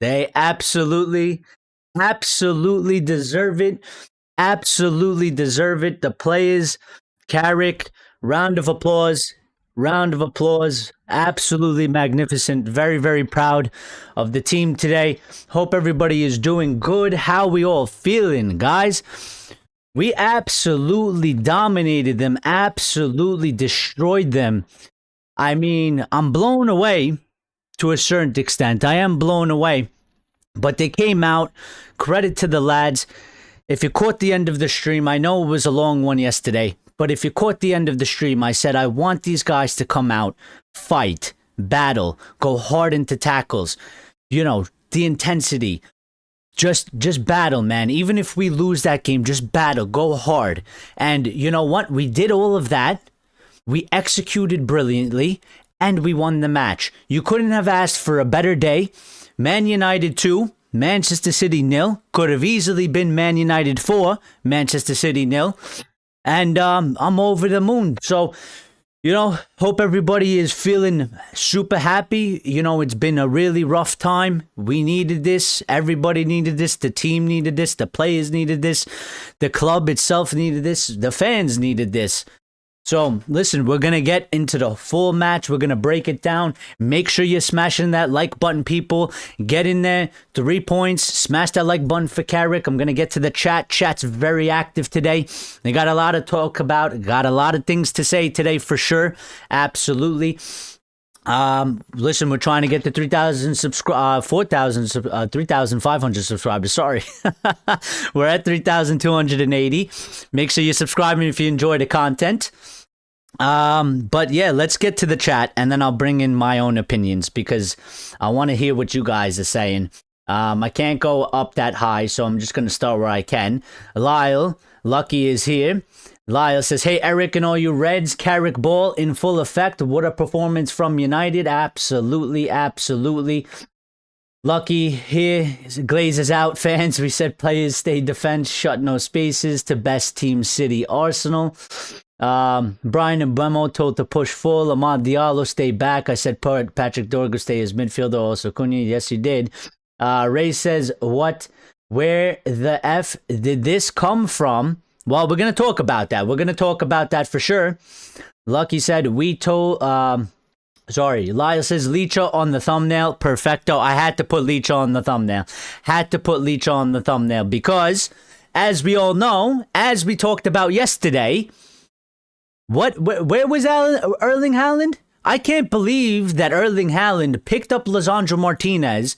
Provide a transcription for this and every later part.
They absolutely deserve it. Absolutely deserve it. The players, Carrick, round of applause. Round of applause. Absolutely magnificent. Very, very proud of the team today. Hope everybody is doing good. How we all feeling, guys? We absolutely dominated them, absolutely destroyed them. I mean, I'm blown away to a certain extent. I am blown away. But they came out. Credit to the lads. If you caught the end of the stream, I know it was a long one yesterday, but if you caught the end of the stream, I said I want these guys to come out, fight, battle, go hard into tackles. You know, the intensity. Just battle, man. Even if we lose that game, just battle, go hard. And you know what? We did all of that. We executed brilliantly, and we won the match. You couldn't have asked for a better day. Man United 2, Manchester City 0. Could have easily been Man United 4, Manchester City 0. And I'm over the moon. So, you know, hope everybody is feeling super happy. You know, it's been a really rough time. We needed this. Everybody needed this. The team needed this. The players needed this. The club itself needed this. The fans needed this. So, listen, we're going to get into the full match. We're going to break it down. Make sure you're smashing that like button, people. Get in there. 3 points. Smash that like button for Carrick. I'm going to get to the chat. Chat's very active today. They got a lot to talk about. Got a lot of things to say today for sure. Absolutely. Listen, we're trying to get to 3,000 3,500 subscribers. Sorry. We're at 3,280. Make sure you're subscribing if you enjoy the content. But yeah, let's get to the chat and then I'll bring in my own opinions because I want to hear what you guys are saying. I can't go up that high, so I'm just going to start where I can. Lyle, Lucky is here. Lyle says, hey, Eric and all you Reds, Carrick ball in full effect. What a performance from United. Absolutely, absolutely. Lucky here, glazes out fans. We said players stay defense, shut no spaces to best team City Arsenal. Brian and Bemo told to push full. Ahmad Diallo stay back. I said Patrick Dorgu stay as midfielder. Also Cunha, yes you did. Ray says, what? Where the F did this come from? Well, we're going to talk about that. We're going to talk about that for sure. Lucky said, we told... Sorry, Lyle says Licha on the thumbnail. Perfecto. I had to put Licha on the thumbnail. Had to put Licha on the thumbnail because, as we all know, as we talked about yesterday, where was Erling Haaland? I can't believe that Erling Haaland picked up Lisandro Martinez,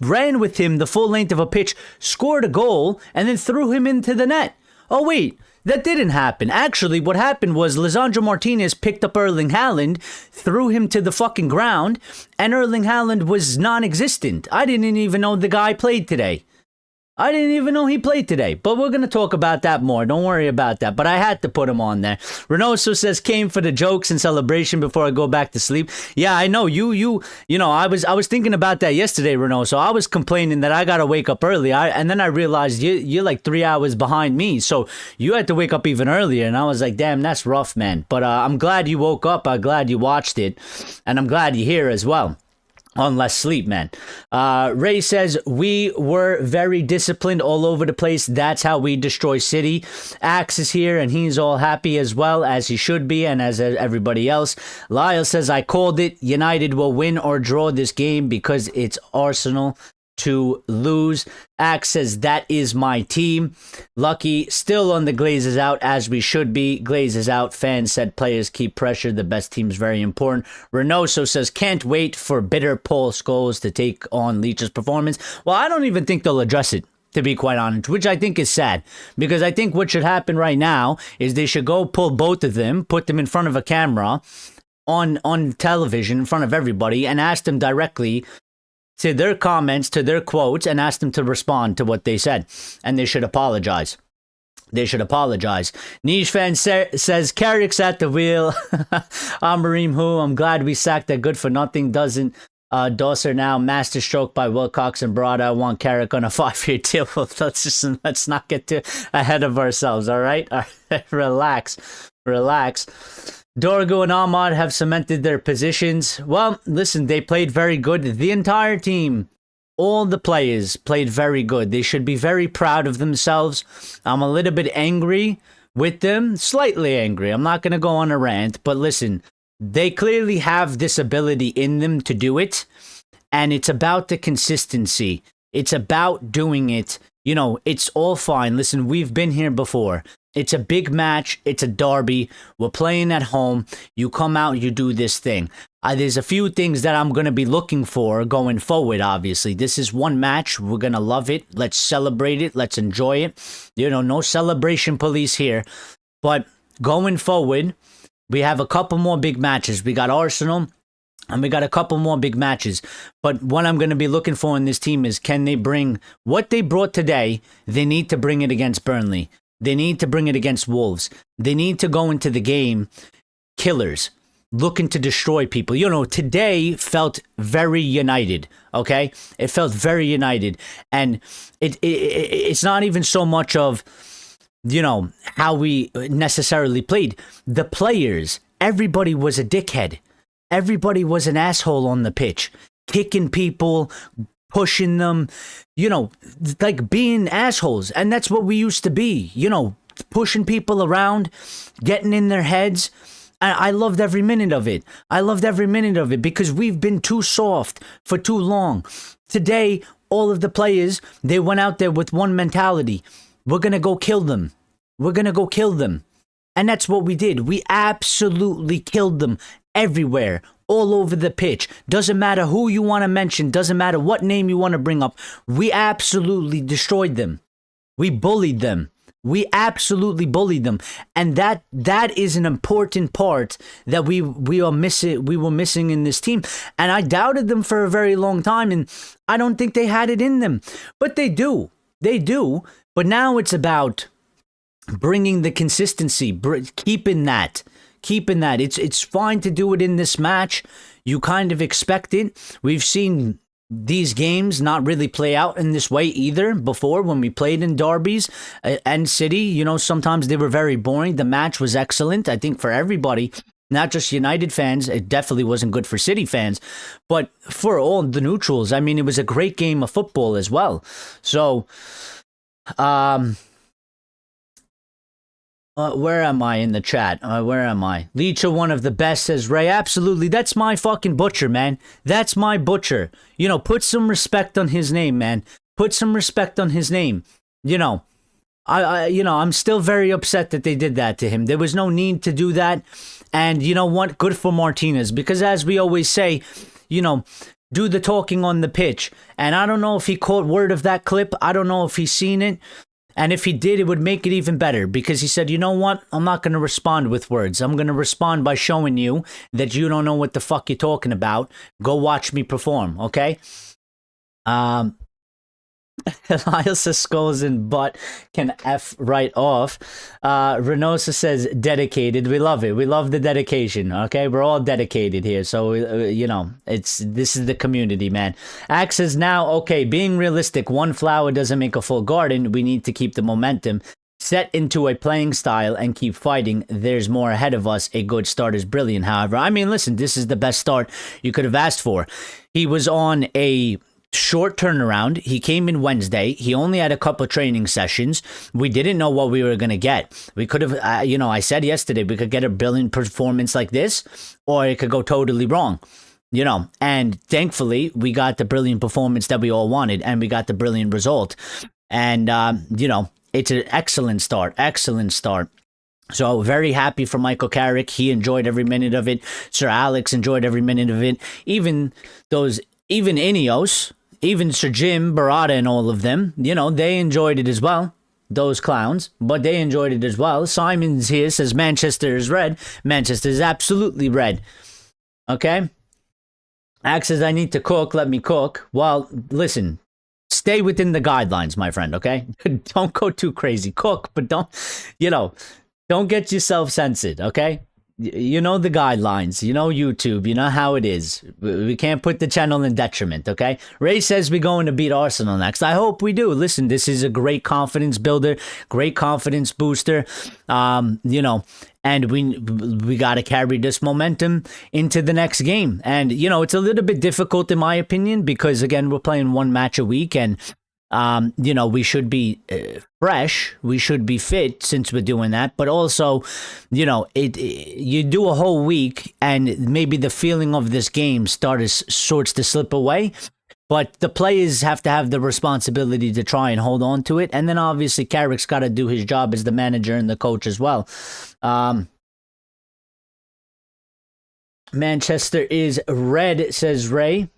ran with him the full length of a pitch, scored a goal, and then threw him into the net. Oh, wait. That didn't happen. Actually, what happened was Lisandro Martinez picked up Erling Haaland, threw him to the fucking ground, and Erling Haaland was non-existent. I didn't even know the guy played today. I didn't even know he played today, but we're going to talk about that more. Don't worry about that, but I had to put him on there. Renoso says, came for the jokes and celebration before I go back to sleep. Yeah, I know. You know, I was thinking about that yesterday, Renoso. I was complaining that I got to wake up early, and then I realized you're like 3 hours behind me, so you had to wake up even earlier, and I was like, damn, that's rough, man. But I'm glad you woke up. I'm glad you watched it, and I'm glad you're here as well. On less sleep, man. Ray says, we were very disciplined all over the place. That's how we destroy City. Axe is here, and he's all happy as well, as he should be, and as everybody else. Lyle says, I called it. United will win or draw this game because it's Arsenal to lose. Axe says, that is my team. Lucky still on the Glazes out, as we should be. Glazes out. Fans said players keep pressure. The best team's very important. Renoso says, can't wait for bitter Paul Scholes to take on Leach's performance. Well, I don't even think they'll address it, to be quite honest, which I think is sad, because I think what should happen right now is they should go pull both of them, put them in front of a camera on television in front of everybody, and ask them directly to their comments, to their quotes, and ask them to respond to what they said. And they should apologize. They should apologize. Niche fan says, Carrick's at the wheel. Amarim who? I'm glad we sacked that good for nothing. Doesn't Dosser now. Master stroke by Wilcox and Broad. I want Carrick on a 5-year deal. Let's not get too ahead of ourselves, all right? Relax. Dorgo and Ahmad have cemented their positions. Well, listen, they played very good. The entire team All the players played very good. They should be very proud of themselves. I'm a little bit angry with them, slightly angry. I'm not going to go on a rant, but listen, they clearly have this ability in them to do it, and it's about the consistency. It's about doing it. You know, it's all fine. Listen, we've been here before. It's a big match. It's a derby. We're playing at home. You come out, you do this thing. There's a few things that I'm going to be looking for going forward, obviously. This is one match. We're going to love it. Let's celebrate it. Let's enjoy it. You know, no celebration police here. But going forward, we have a couple more big matches. We got Arsenal, and we got a couple more big matches. But what I'm going to be looking for in this team is, can they bring what they brought today? They need to bring it against Burnley. They need to bring it against Wolves. They need to go into the game killers, looking to destroy people. You know, today felt very united, okay? It felt very united. And it's not even so much of, you know, how we necessarily played. The players, everybody was a dickhead. Everybody was an asshole on the pitch, kicking people, pushing them, you know, like being assholes. And that's what we used to be, you know, pushing people around, getting in their heads. I loved every minute of it. I loved every minute of it because we've been too soft for too long. Today, all of the players, they went out there with one mentality. We're going to go kill them. We're going to go kill them. And that's what we did. We absolutely killed them everywhere, all over the pitch. Doesn't matter who you want to mention. Doesn't matter what name you want to bring up. We absolutely destroyed them. We bullied them. We absolutely bullied them. And that is an important part that we were missing in this team. And I doubted them for a very long time, and I don't think they had it in them. But they do. They do. But now it's about bringing the consistency, keeping that. It's fine to do it in this match. You kind of expect it. We've seen these games not really play out in this way either before when we played in derbies and City. You know, sometimes they were very boring. The match was excellent, I think, for everybody, not just United fans. It definitely wasn't good for City fans, but for all the neutrals. I mean, it was a great game of football as well. So, where am I in the chat? Where am I? Leecha, one of the best, says Ray. Absolutely. That's my fucking butcher, man. That's my butcher. You know, put some respect on his name, man. Put some respect on his name. You know, I'm still very upset that they did that to him. There was no need to do that. And you know what? Good for Martinez. Because as we always say, you know, do the talking on the pitch. And I don't know if he caught word of that clip. I don't know if he's seen it. And if he did, it would make it even better because he said, you know what? I'm not going to respond with words. I'm going to respond by showing you that you don't know what the fuck you're talking about. Go watch me perform, okay? Elias says skulls and butt can F right off. Renosa says dedicated. We love it. We love the dedication. Okay, we're all dedicated here. So you know, this is the community, man. Axe says now, okay, being realistic, one flower doesn't make a full garden. We need to keep the momentum set into a playing style and keep fighting. There's more ahead of us. A good start is brilliant. However, I mean, listen, this is the best start you could have asked for. He was on a short turnaround. He came in Wednesday. He only had a couple of training sessions. We didn't know what we were going to get. We could have, you know, I said yesterday, we could get a brilliant performance like this, or it could go totally wrong, you know, and thankfully we got the brilliant performance that we all wanted, and we got the brilliant result. And, you know, it's an excellent start. So very happy for Michael Carrick. He enjoyed every minute of it. Sir Alex enjoyed every minute of it. Even Ineos, even Sir Jim, Barada, and all of them, you know, they enjoyed it as well. Those clowns, but they enjoyed it as well. Simon's here, says Manchester is red. Manchester is absolutely red. Okay? Axe says, I need to cook. Let me cook. Well, listen, stay within the guidelines, my friend, okay? Don't go too crazy. Cook, but don't get yourself censored, okay? You know the guidelines. You know YouTube. You know how it is. We can't put the channel in detriment, okay? Ray says we're going to beat Arsenal next. I hope we do. Listen, this is a great confidence builder, great confidence booster. You know, and we got to carry this momentum into the next game. And, you know, it's a little bit difficult in my opinion because, again, we're playing one match a week and you know, we should be fresh. We should be fit since we're doing that. But also, you know, you do a whole week and maybe the feeling of this game sorts to slip away. But the players have to have the responsibility to try and hold on to it. And then obviously Carrick's got to do his job as the manager and the coach as well. Manchester is red, says Ray.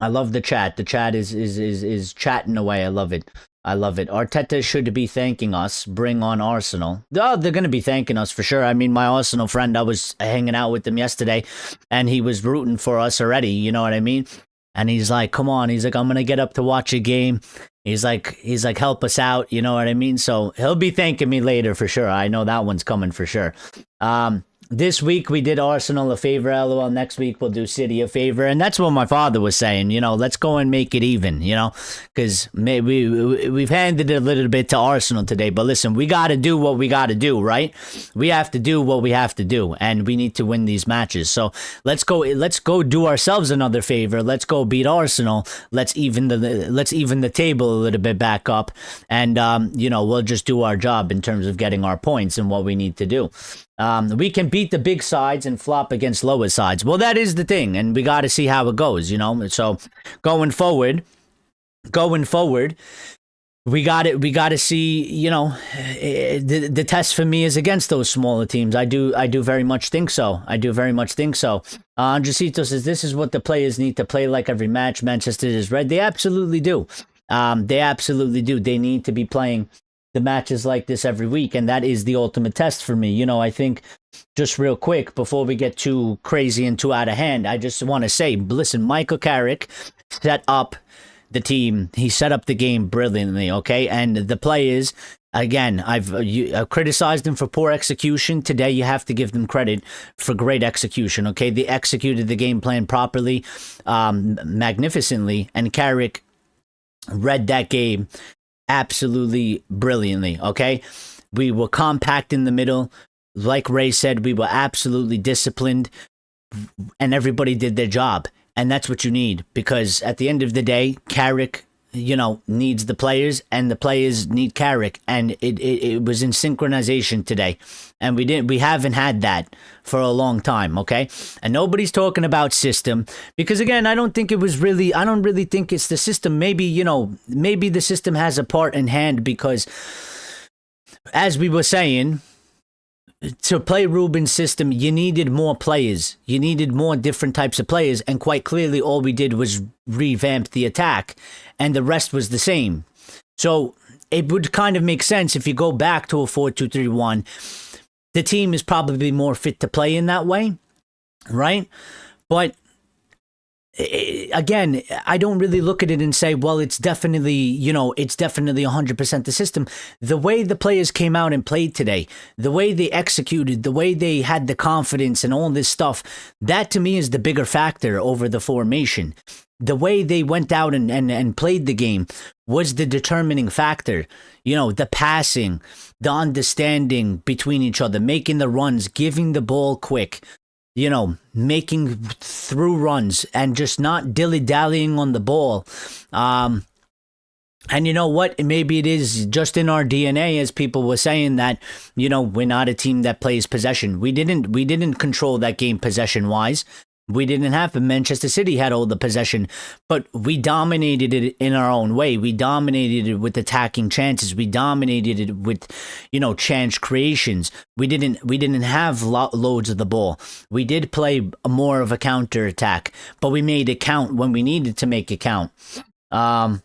I love the chat. The chat is chatting away. I love it. I love it. Arteta should be thanking us. Bring on Arsenal. Oh, they're going to be thanking us for sure. I mean, my Arsenal friend, I was hanging out with him yesterday, and he was rooting for us already. You know what I mean? And he's like, come on. He's like, I'm going to get up to watch a game. He's like, help us out. You know what I mean? So he'll be thanking me later for sure. I know that one's coming for sure. This week we did Arsenal a favor, LOL. Next week we'll do City a favor. And that's what my father was saying, you know, let's go and make it even, you know, because maybe we've handed it a little bit to Arsenal today. But listen, we got to do what we got to do, right? We have to do what we have to do, and we need to win these matches. So let's go do ourselves another favor. Let's go beat Arsenal. Let's even the table a little bit back up. And, you know, we'll just do our job in terms of getting our points and what we need to do. We can beat the big sides and flop against lower sides. Well, that is the thing, and we got to see how it goes, you know. So going forward, we got to see, you know, the test for me is against those smaller teams. I do very much think so. Andresito says this is what the players need to play like every match. Manchester is red. They absolutely do. They need to be playing the matches like this every week, and that is the ultimate test for me. You know, I think just real quick before we get too crazy and too out of hand, I just want to say, listen, Michael Carrick set up the team. He set up the game brilliantly, okay? And the players, again, I've criticized them for poor execution. Today, you have to give them credit for great execution, okay? They executed the game plan properly, magnificently, and Carrick read that game absolutely brilliantly, okay? We were compact in the middle. Like Ray said, we were absolutely disciplined, and everybody did their job. And that's what you need, because at the end of the day, Carrick, you know, needs the players, and the players need Carrick, and it was in synchronization today, and we haven't had that for a long time, okay? And nobody's talking about system, because again, I don't really think it's the system. Maybe, you know, maybe the system has a part in hand, because as we were saying, to play Ruben's system, you needed more players. You needed more different types of players. And quite clearly, all we did was revamp the attack, and the rest was the same. So it would kind of make sense if you go back to a 4-2-3-1. The team is probably more fit to play in that way, right? But again, I don't really look at it and say, well, it's definitely 100% the system. The way the players came out and played today, the way they executed, the way they had the confidence and all this stuff, that to me is the bigger factor over the formation. The way they went out and played the game was the determining factor. You know, the passing, the understanding between each other, making the runs, giving the ball quick, you know, making through runs and just not dilly-dallying on the ball. And you know what? Maybe it is just in our DNA, as people were saying, that, you know, we're not a team that plays possession. We didn't control that game possession-wise. We didn't have it. Manchester City had all the possession, but we dominated it in our own way. We dominated it with attacking chances. We dominated it with, you know, chance creations. We didn't have loads of the ball. We did play more of a counter attack, but we made it count when we needed to make it count. So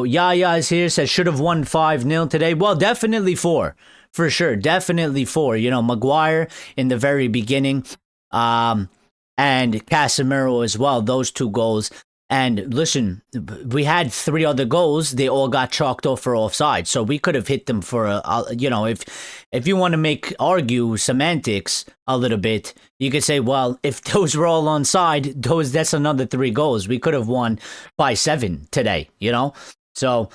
Yaya is here, says should have won 5-0 today. Well, definitely 4, for sure. Definitely 4. You know, Maguire in the very beginning. And Casemiro as well, those 2 goals. And listen, we had 3 other goals. They all got chalked off for offside. So we could have hit them for if you want to argue semantics a little bit, you could say, well, if those were all onside, that's another 3 goals. We could have won by 7 today, So,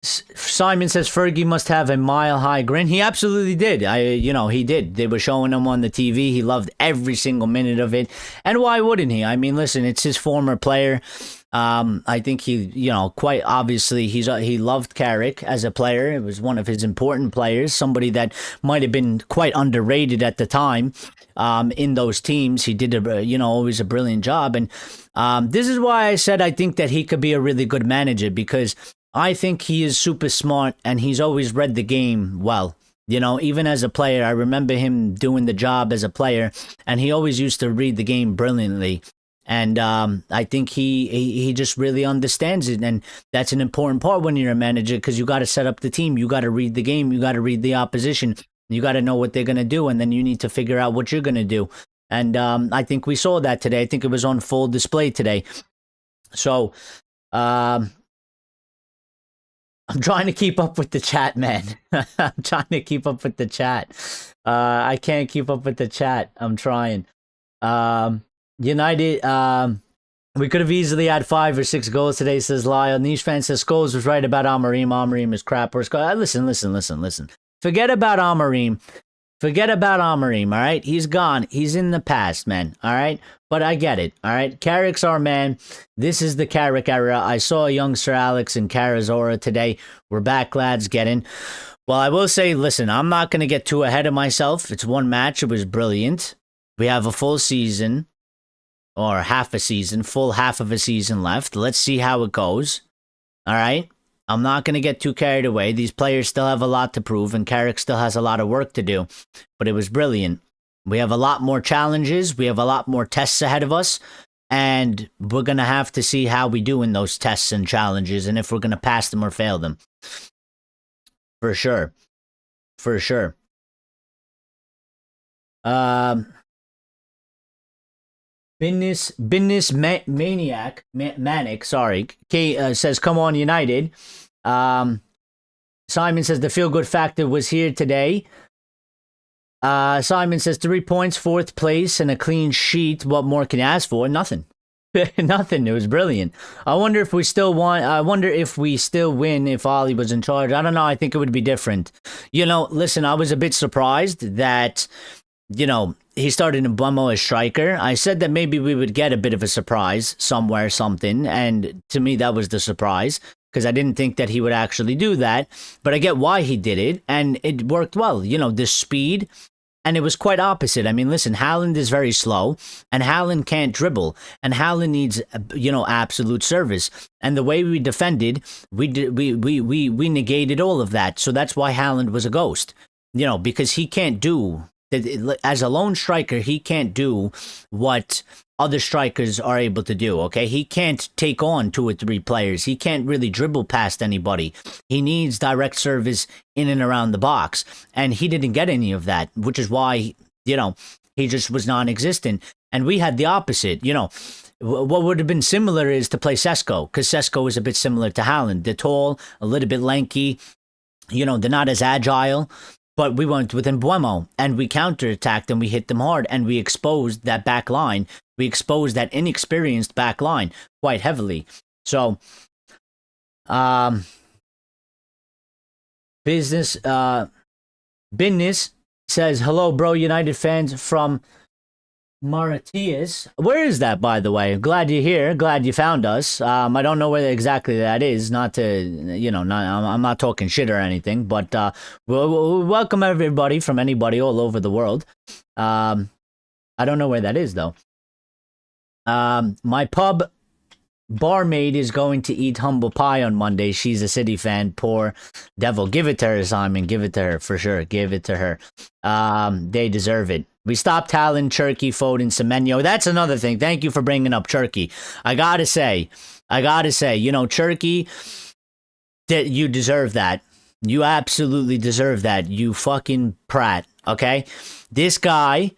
Simon says Fergie must have a mile-high grin. He absolutely did. He did. They were showing him on the TV. He loved every single minute of it. And why wouldn't he? I mean, listen, it's his former player. I think he, quite obviously, he loved Carrick as a player. It was one of his important players, somebody that might have been quite underrated at the time. In those teams, he did always a brilliant job. And this is why I said I think that he could be a really good manager, because I think he is super smart and he's always read the game well. Even as a player, I remember him doing the job as a player, and he always used to read the game brilliantly. And I think he just really understands it. And that's an important part when you're a manager, because you got to set up the team. You got to read the game. You got to read the opposition. You got to know what they're going to do. And then you need to figure out what you're going to do. And I think we saw that today. I think it was on full display today. So I'm trying to keep up with the chat, man. I'm trying to keep up with the chat. I can't keep up with the chat. I'm trying. United, we could have easily had 5 or 6 goals today, says Lyle. Niche fan says Scholes was right about Amorim. Amorim is crap. Listen. Forget about Amorim. Forget about Amorim, all right? He's gone. He's in the past, man, all right? But I get it, all right? Carrick's our man. This is the Carrick era. I saw young Sir Alex and Carazora today. We're back, lads, get in. Well, I will say, listen, I'm not going to get too ahead of myself. It's one match. It was brilliant. We have a full season, or half a season, full half of a season left. Let's see how it goes, all right? I'm not going to get too carried away. These players still have a lot to prove, and Carrick still has a lot of work to do. But it was brilliant. We have a lot more challenges. We have a lot more tests ahead of us. And we're going to have to see how we do in those tests and challenges, and if we're going to pass them or fail them. For sure. For sure. Manic, sorry. K says, come on, United. Simon says the feel-good factor was here today. Simon says 3 points, 4th place, and a clean sheet. What more can you ask for? Nothing. Nothing. It was brilliant. I wonder if we still win if Ollie was in charge. I don't know. I think it would be different. Listen, I was a bit surprised that, he started in Mbeumo as striker. I said that maybe we would get a bit of a surprise somewhere, something. And to me, that was the surprise, because I didn't think that he would actually do that. But I get why he did it, and it worked well. The speed, and it was quite opposite. I mean, listen, Haaland is very slow, and Haaland can't dribble, and Haaland needs, absolute service. And the way we defended, we negated all of that. So that's why Haaland was a ghost, because he can't do. As a lone striker, he can't do what other strikers are able to do, okay? He can't take on 2 or 3 players. He can't really dribble past anybody. He needs direct service in and around the box, and he didn't get any of that, which is why, he just was non-existent. And we had the opposite, What would have been similar is to play Sesko, because Sesko is a bit similar to Haaland. They're tall, a little bit lanky, they're not as agile. But we went with Mbeumo, and we counterattacked, and we hit them hard, and we exposed that back line. We exposed that inexperienced back line quite heavily. So, Business says, hello, bro, United fans from Mauritius. Where is that, by the way? Glad you're here. Glad you found us. I don't know where exactly that is. Not to, I'm not talking shit or anything, but we'll welcome everybody from anybody all over the world. I don't know where that is, though. My pub barmaid is going to eat humble pie on Monday. She's a City fan. Poor devil. Give it to her, Simon. Give it to her, for sure. Give it to her. They deserve it. We stopped Haaland, Cherki, Foden, Semenyo. That's another thing. Thank you for bringing up Cherki. I gotta say, Cherki, that you deserve that. You absolutely deserve that. You fucking prat, okay? This guy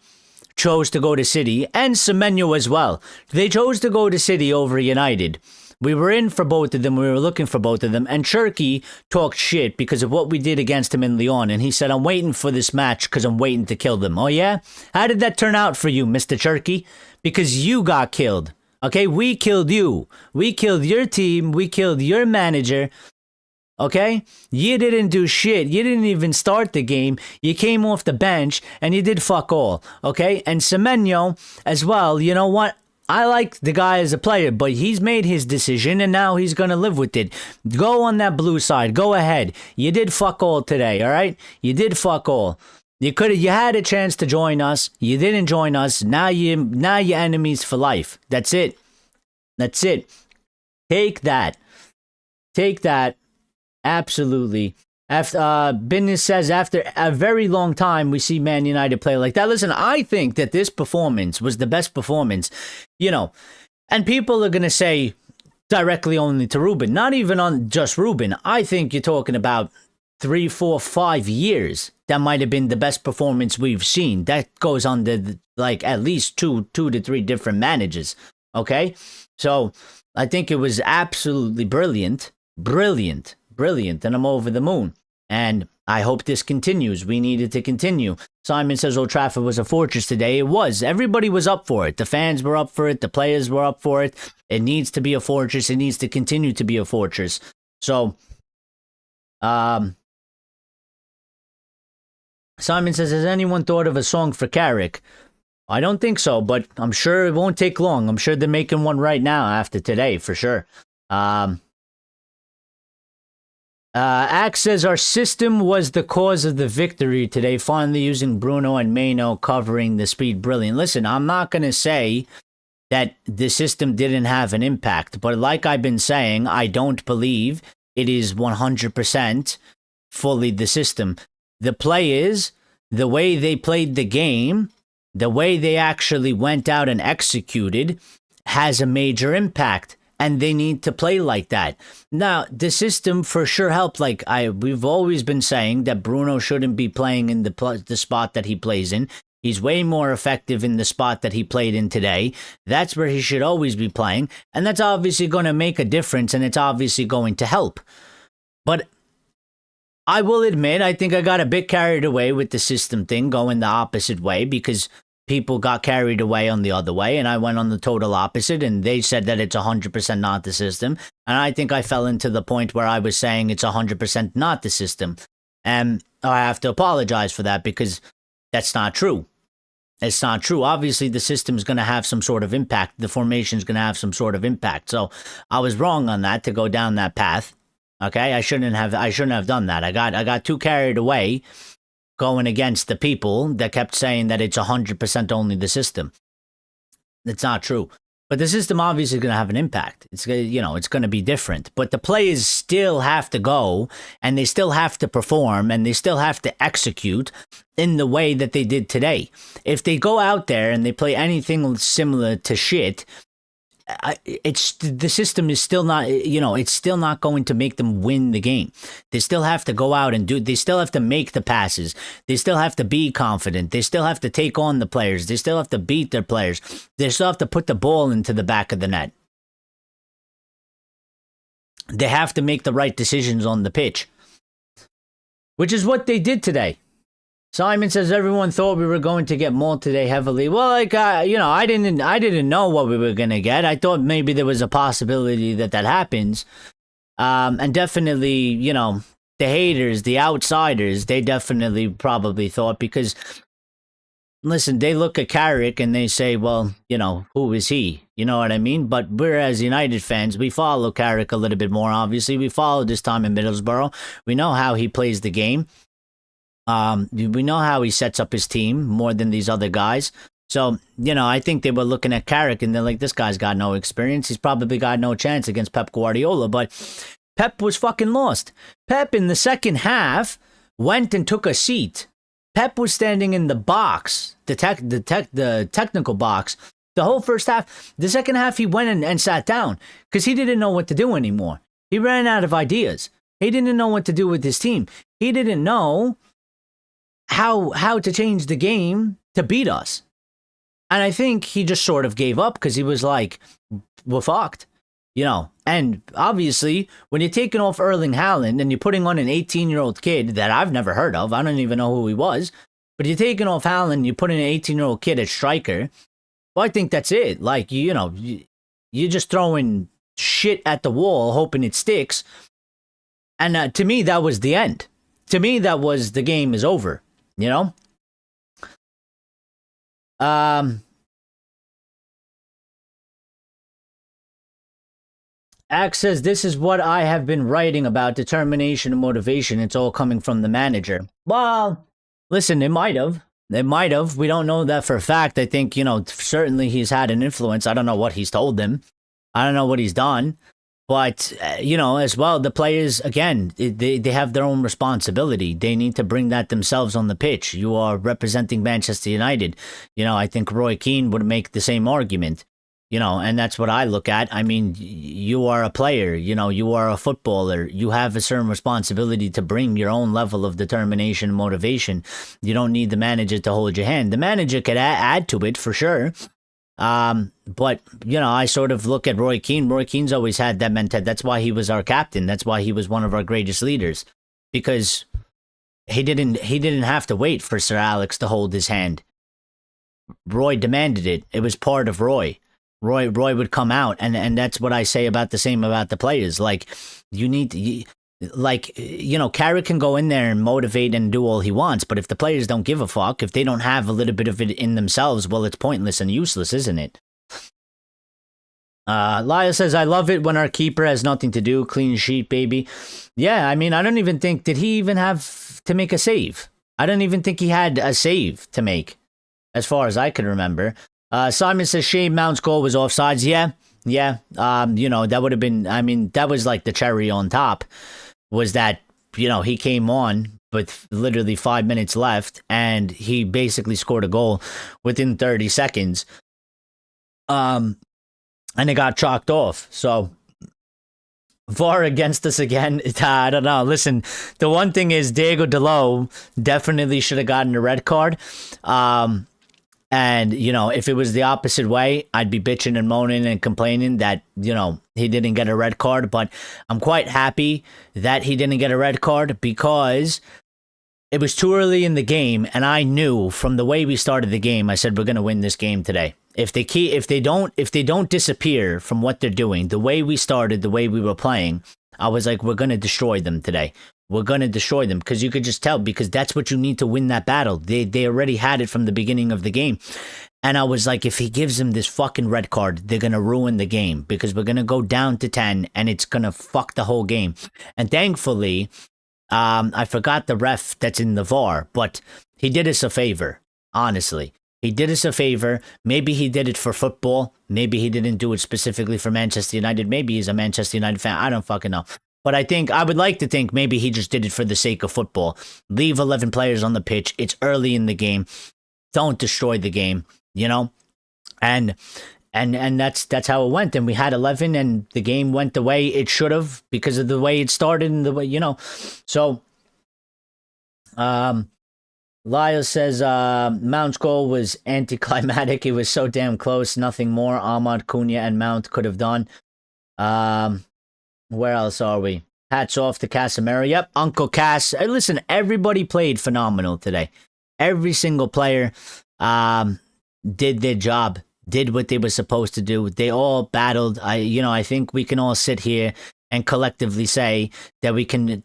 chose to go to City, and Semenyo as well. They chose to go to City over United. We were in for both of them. We were looking for both of them. And Cherky talked shit because of what we did against him in Lyon. And he said, I'm waiting for this match because I'm waiting to kill them. Oh, yeah? How did that turn out for you, Mr. Cherky? Because you got killed. Okay? We killed you. We killed your team. We killed your manager. Okay? You didn't do shit. You didn't even start the game. You came off the bench and you did fuck all. Okay? And Semenyo as well, you know what? I like the guy as a player, but he's made his decision and now he's going to live with it. Go on that blue side. Go ahead. You did fuck all today, all right? You did fuck all. You had a chance to join us. You didn't join us. Now you're enemies for life. That's it. That's it. Take that. Take that. Absolutely. After Business says after a very long time we see Man United play like that. Listen, I think that this performance was the best performance, you know, and people are going to say directly only to Ruben, not even on just Ruben. I think you're talking about 3, 4, 5 years. That might have been the best performance we've seen. That goes on to like at least two to three different managers. Okay. So I think it was absolutely brilliant, and I'm over the moon. And I hope this continues. We need it to continue. Simon says Old Trafford was a fortress today. It was. Everybody was up for it. The fans were up for it. The players were up for it. It needs to be a fortress. It needs to continue to be a fortress. So, Simon says, has anyone thought of a song for Carrick? I don't think so, but I'm sure it won't take long. I'm sure they're making one right now after today, for sure. Axe says our system was the cause of the victory today, finally using Bruno and Maino covering the speed. Brilliant. Listen, I'm not going to say that the system didn't have an impact, but like I've been saying, I don't believe it is 100% fully the system. The players, the way they played the game, the way they actually went out and executed has a major impact. And they need to play like that. Now, the system for sure helped. Like we've always been saying that Bruno shouldn't be playing in the spot that he plays in. He's way more effective in the spot that he played in today. That's where he should always be playing. And that's obviously going to make a difference, and it's obviously going to help. But I will admit, I think I got a bit carried away with the system thing going the opposite way because people got carried away on the other way, and I went on the total opposite, and they said that it's 100% not the system. And I think I fell into the point where I was saying it's 100% not the system. And I have to apologize for that because that's not true. It's not true. Obviously, the system's going to have some sort of impact. The formation's going to have some sort of impact. So I was wrong on that to go down that path. Okay, I shouldn't have done that. I got too carried away going against the people that kept saying that it's 100% only the system. It's not true. But the system obviously is going to have an impact. It's going to be different. But the players still have to go, and they still have to perform, and they still have to execute in the way that they did today. If they go out there and they play anything similar to shit, the system is still not, it's still not going to make them win the game. They still have to go out and they still have to make the passes. They still have to be confident. They still have to take on the players. They still have to beat their players. They still have to put the ball into the back of the net. They have to make the right decisions on the pitch, which is what they did today. Simon says everyone thought we were going to get mauled today heavily. Well, I didn't know what we were going to get. I thought maybe there was a possibility that happens. And definitely, the haters, the outsiders, they definitely probably thought because, listen, they look at Carrick and they say, well, who is he? You know what I mean? But we're, as United fans, we follow Carrick a little bit more, obviously. We followed his time in Middlesbrough. We know how he plays the game. We know how he sets up his team more than these other guys. So, I think they were looking at Carrick and they're like, this guy's got no experience. He's probably got no chance against Pep Guardiola. But Pep was fucking lost. Pep in the second half went and took a seat. Pep was standing in the box, the technical box, the whole first half. The second half, he went and sat down because he didn't know what to do anymore. He ran out of ideas. He didn't know what to do with his team. He didn't know how to change the game to beat us. And I think he just sort of gave up because he was like, we're fucked, you know. And obviously, when you're taking off Erling Haaland and you're putting on an 18-year-old kid that I've never heard of, I don't even know who he was, but you're taking off Haaland, you're putting an 18-year-old kid at striker. Well, I think that's it. Like, you know, you're just throwing shit at the wall, hoping it sticks. And to me, that was the end. To me, that was the game is over, you know? Axe says, this is what I have been writing about, determination and motivation. It's all coming from the manager. Well, listen, it might have. It might have. We don't know that for a fact. I think, you know, certainly he's had an influence. I don't know what he's told them. I don't know what he's done. But, you know, as well, the players, again, they have their own responsibility. They need to bring that themselves on the pitch. You are representing Manchester United. You know, I think Roy Keane would make the same argument. You know, and that's what I look at. I mean, you are a player, you know, you are a footballer. You have a certain responsibility to bring your own level of determination and motivation. You don't need the manager to hold your hand. The manager could add to it for sure. But, you know, I sort of look at Roy Keane. Roy Keane's always had that mentality. That's why he was our captain. That's why he was one of our greatest leaders. Because he didn't have to wait for Sir Alex to hold his hand. Roy demanded it. It was part of Roy. Roy would come out, and that's what I say about the same about the players. Like, you need to, like, you know, Carrick can go in there and motivate and do all he wants, but if the players don't give a fuck, if they don't have a little bit of it in themselves, well, it's pointless and useless, isn't it? Lyle says, I love it when our keeper has nothing to do. Clean sheet, baby. Yeah, I mean, I don't even think, did he even have to make a save? I don't even think he had a save to make, as far as I can remember. Simon says Shane Mount's goal was offsides. Yeah. You know, that would have been, I mean, that was like the cherry on top, was that, you know, he came on with literally 5 minutes left and he basically scored a goal within 30 seconds. And it got chalked off. So VAR against us again. I don't know. Listen, the one thing is Diego Dalot definitely should have gotten a red card. And, you know, if it was the opposite way, I'd be bitching and moaning and complaining that, you know, he didn't get a red card. But I'm quite happy that he didn't get a red card because it was too early in the game. And I knew from the way we started the game, I said, we're going to win this game today. If they don't disappear from what they're doing, the way we started, the way we were playing, I was like, we're going to destroy them today. We're going to destroy them, because you could just tell, because that's what you need to win that battle. They already had it from the beginning of the game. And I was like, if he gives them this fucking red card, they're going to ruin the game, because we're going to go down to 10 and it's going to fuck the whole game. And thankfully, I forgot the ref that's in the VAR, but he did us a favor, honestly. He did us a favor. Maybe he did it for football. Maybe he didn't do it specifically for Manchester United. Maybe he's a Manchester United fan. I don't fucking know. But I would like to think maybe he just did it for the sake of football. Leave 11 players on the pitch. It's early in the game. Don't destroy the game, you know? And that's how it went. And we had 11 and the game went the way it should have because of the way it started and the way, you know. So, Lyle says, Mount's goal was anticlimactic. It was so damn close. Nothing more Ahmad, Cunha, and Mount could have done. Where else are we? Hats off to Casemiro. Yep, Uncle Cass. Listen, everybody played phenomenal today. Every single player did their job, did what they were supposed to do. They all battled. I think we can all sit here and collectively say that we can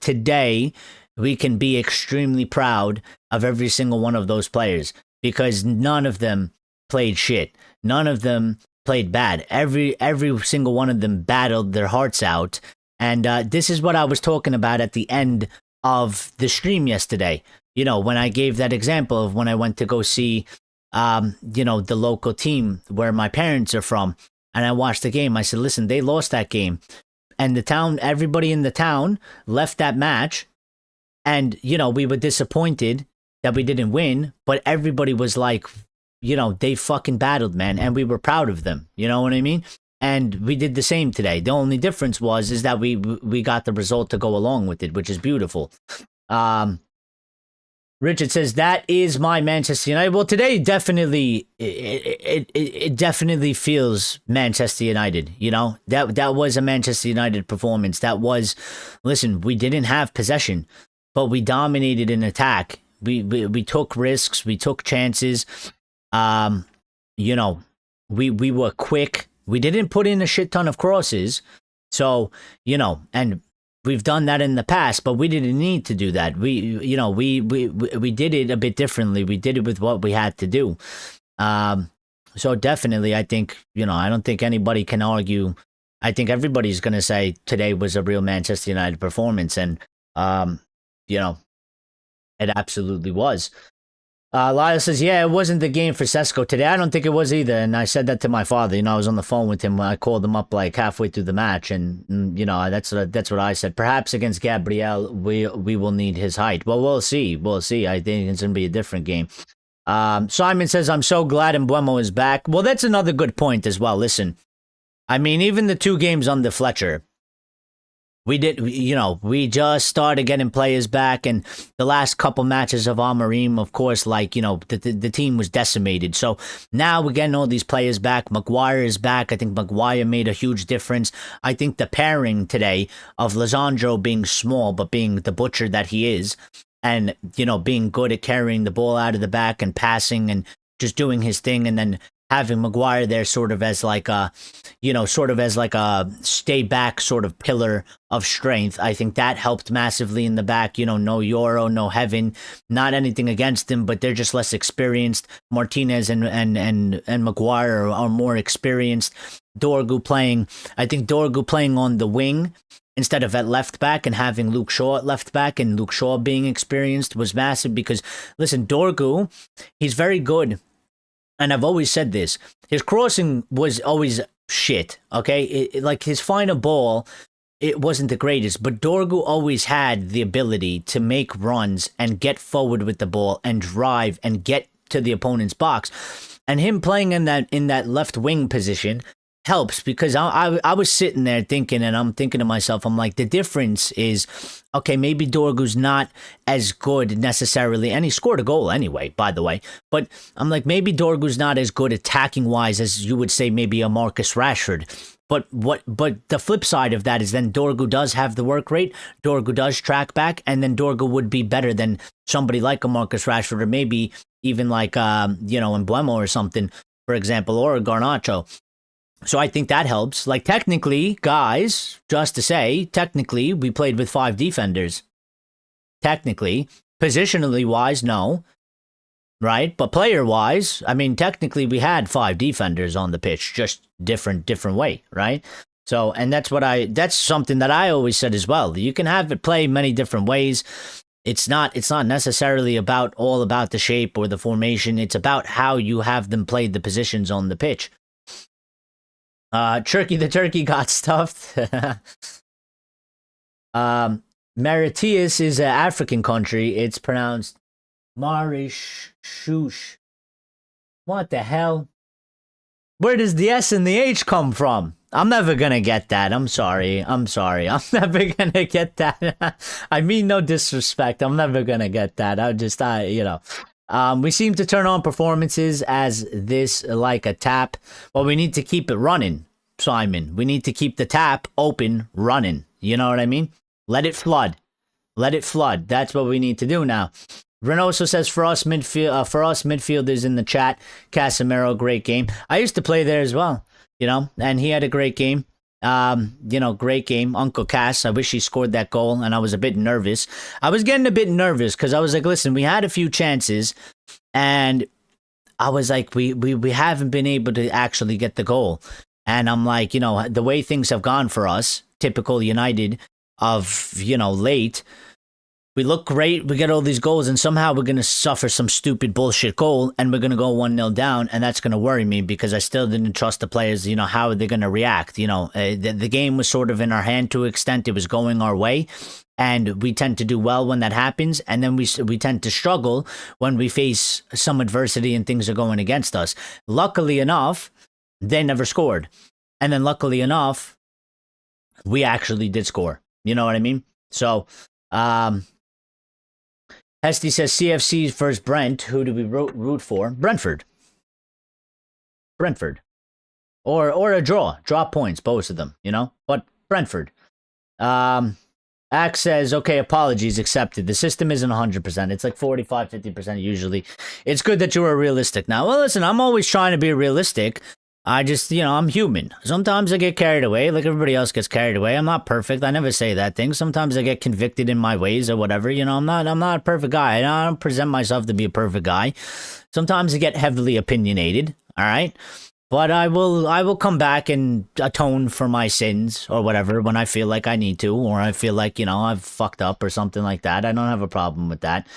be extremely proud of every single one of those players, because none of them played shit. None of them played bad. Every single one of them battled their hearts out. And this is what I was talking about at the end of the stream yesterday. You know, when I gave that example of when I went to go see, the local team where my parents are from, and I watched the game. I said, listen, they lost that game. And everybody in the town left that match. And, you know, we were disappointed that we didn't win, but everybody was like, you know, they fucking battled, man. And we were proud of them. You know what I mean? And we did the same today. The only difference is that we got the result to go along with it, which is beautiful. Richard says that is my Manchester United. Well, today definitely it definitely feels Manchester United. You know, that was a Manchester United performance. That was, listen, we didn't have possession, but we dominated in attack. We took risks, we took chances. You know, we were quick. We didn't put in a shit ton of crosses. So, you know, and we've done that in the past, but we didn't need to do that. We did it a bit differently. We did it with what we had to do. So definitely, I think, you know, I don't think anybody can argue. I think everybody's going to say today was a real Manchester United performance. And, you know, it absolutely was. Lyle says, yeah, it wasn't the game for Sesko today. I don't think it was either. And I said that to my father. You know, I was on the phone with him. I called him up like halfway through the match. And you know, that's what I said. Perhaps against Gabriel, we will need his height. Well, we'll see. We'll see. I think it's going to be a different game. Simon says, I'm so glad Mbeumo is back. Well, that's another good point as well. Listen, I mean, even the 2 games under Fletcher, we just started getting players back, and the last couple matches of Amorim, of course, like, you know, the team was decimated. So now we're getting all these players back. Maguire is back. I think Maguire made a huge difference. I think the pairing today of Lisandro being small, but being the butcher that he is, and, you know, being good at carrying the ball out of the back and passing and just doing his thing, and then having Maguire there sort of as like a, you know, sort of as like a stay back sort of pillar of strength. I think that helped massively in the back. You know, no Euro, no Heaven, not anything against them, but they're just less experienced. Martinez and Maguire are more experienced. Dorgu playing on the wing instead of at left back, and having Luke Shaw at left back, and Luke Shaw being experienced was massive because, listen, Dorgu, he's very good. And I've always said this, his crossing was always shit, okay? Like his final ball, it wasn't the greatest, but Dorgu always had the ability to make runs and get forward with the ball and drive and get to the opponent's box. And him playing in that left wing position helps, because I was sitting there thinking, and I'm thinking to myself, I'm like, the difference is, okay, maybe Dorgu's not as good necessarily, and he scored a goal anyway, by the way, but I'm like, maybe Dorgu's not as good attacking wise as you would say maybe a Marcus Rashford. But the flip side of that is then Dorgu does have the work rate, Dorgu does track back, and then Dorgu would be better than somebody like a Marcus Rashford, or maybe even like you know, Mbeumo or something, for example, or a Garnacho. So I think that helps. Like, technically, guys, just to say, technically, we played with 5 defenders. Technically. Positionally wise, no. Right? But player-wise, I mean, technically, we had 5 defenders on the pitch, just different way, right? So, and that's something that I always said as well. You can have it play many different ways. It's not necessarily all about the shape or the formation. It's about how you have them play the positions on the pitch. Turkey the turkey got stuffed. Mauritius is an African country. It's pronounced Mauritius. What the hell? Where does the S and the H come from? I'm never gonna get that. I'm sorry. I'm never gonna get that. I mean no disrespect. I'm never gonna get that. You know. We seem to turn on performances as this like a tap. Well, we need to keep it running, Simon. We need to keep the tap open, running. You know what I mean? Let it flood. Let it flood. That's what we need to do now. Renoso says, for us midfielders in the chat, Casemiro, great game. I used to play there as well, you know, and he had a great game. You know, great game. Uncle Cass, I wish he scored that goal, and I was a bit nervous. I was getting a bit nervous because I was like, listen, we had a few chances, and I was like, we haven't been able to actually get the goal. And I'm like, you know, the way things have gone for us, typical United of, you know, late, we look great, we get all these goals, and somehow we're going to suffer some stupid bullshit goal, and we're going to go 1-0 down, and that's going to worry me because I still didn't trust the players, you know, how are they going to react? You know, the game was sort of in our hand to an extent. It was going our way, and we tend to do well when that happens, and then we tend to struggle when we face some adversity and things are going against us. Luckily enough, they never scored. And then luckily enough, we actually did score. You know what I mean? So, Hesty says CFC versus Brent. Who do we root for? Brentford. Brentford. Or a draw. Draw points, both of them, you know? But Brentford. Axe says, okay, apologies accepted. The system isn't 100%. It's like 45, 50% usually. It's good that you were realistic. Now, well, listen, I'm always trying to be realistic. I just, I'm human. Sometimes I get carried away, like everybody else gets carried away. I'm not perfect. I never say that thing. Sometimes I get convicted in my ways or whatever. I'm not a perfect guy. I don't present myself to be a perfect guy. Sometimes I get heavily opinionated, all right? But I will come back and atone for my sins or whatever when I feel like I need to, or I feel like, I've fucked up or something like that. I don't have a problem with that.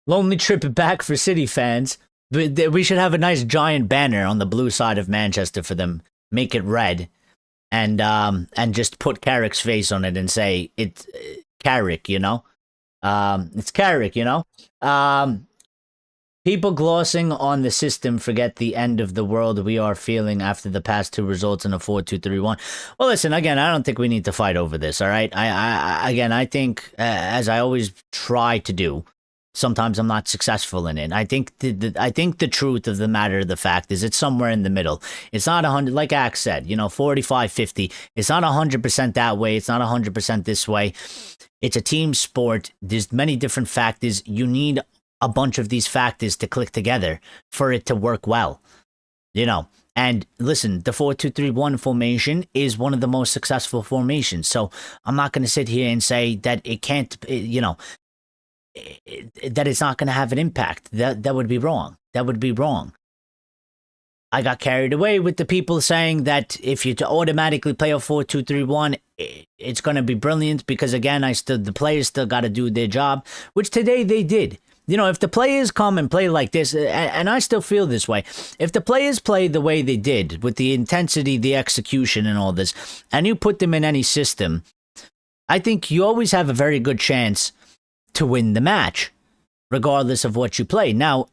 Lonely trip back for City fans. We should have a nice giant banner on the blue side of Manchester for them. Make it red, and just put Carrick's face on it and say it's Carrick. It's Carrick. People glossing on the system forget the end of the world we are feeling after the past two results in a 4-2-3-1. Well, listen, again, I don't think we need to fight over this. All right, I think as I always try to do. Sometimes I'm not successful in it. I think the truth of the matter, the fact is, it's somewhere in the middle. It's not 100, like Axe said, 45, 50. It's not 100% that way. It's not 100% this way. It's a team sport. There's many different factors. You need a bunch of these factors to click together for it to work well. And listen, the 4-2-3-1 formation is one of the most successful formations. So I'm not going to sit here and say that it can't, that it's not going to have an impact. That would be wrong. That would be wrong. I got carried away with the people saying that if you automatically play a 4-2-3-1, it's going to be brilliant because, again, the players still got to do their job, which today they did. If the players come and play like this, and I still feel this way, if the players play the way they did with the intensity, the execution and all this, and you put them in any system, I think you always have a very good chance to win the match, regardless of what you play. Now,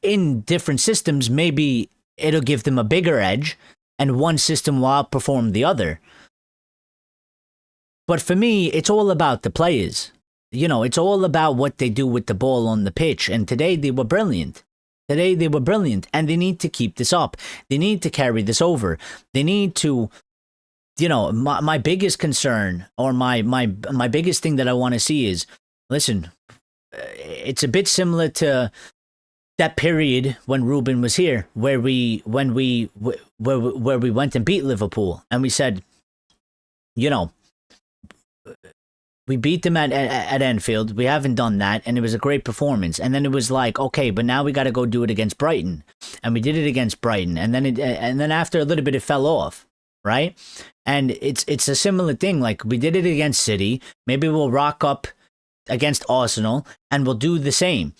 in different systems, maybe it'll give them a bigger edge, and one system will outperform the other. But for me, it's all about the players. It's all about what they do with the ball on the pitch, and today they were brilliant. And they need to keep this up. They need to carry this over. They need to... my biggest concern, or my biggest thing that I want to see is, listen, it's a bit similar to that period when Ruben was here, where we went and beat Liverpool, and we said, we beat them at Anfield. We haven't done that, and it was a great performance. And then it was like, okay, but now we got to go do it against Brighton, and we did it against Brighton, and then after a little bit, it fell off, right? And it's a similar thing. Like, we did it against City. Maybe we'll rock up against Arsenal, and we'll do the same.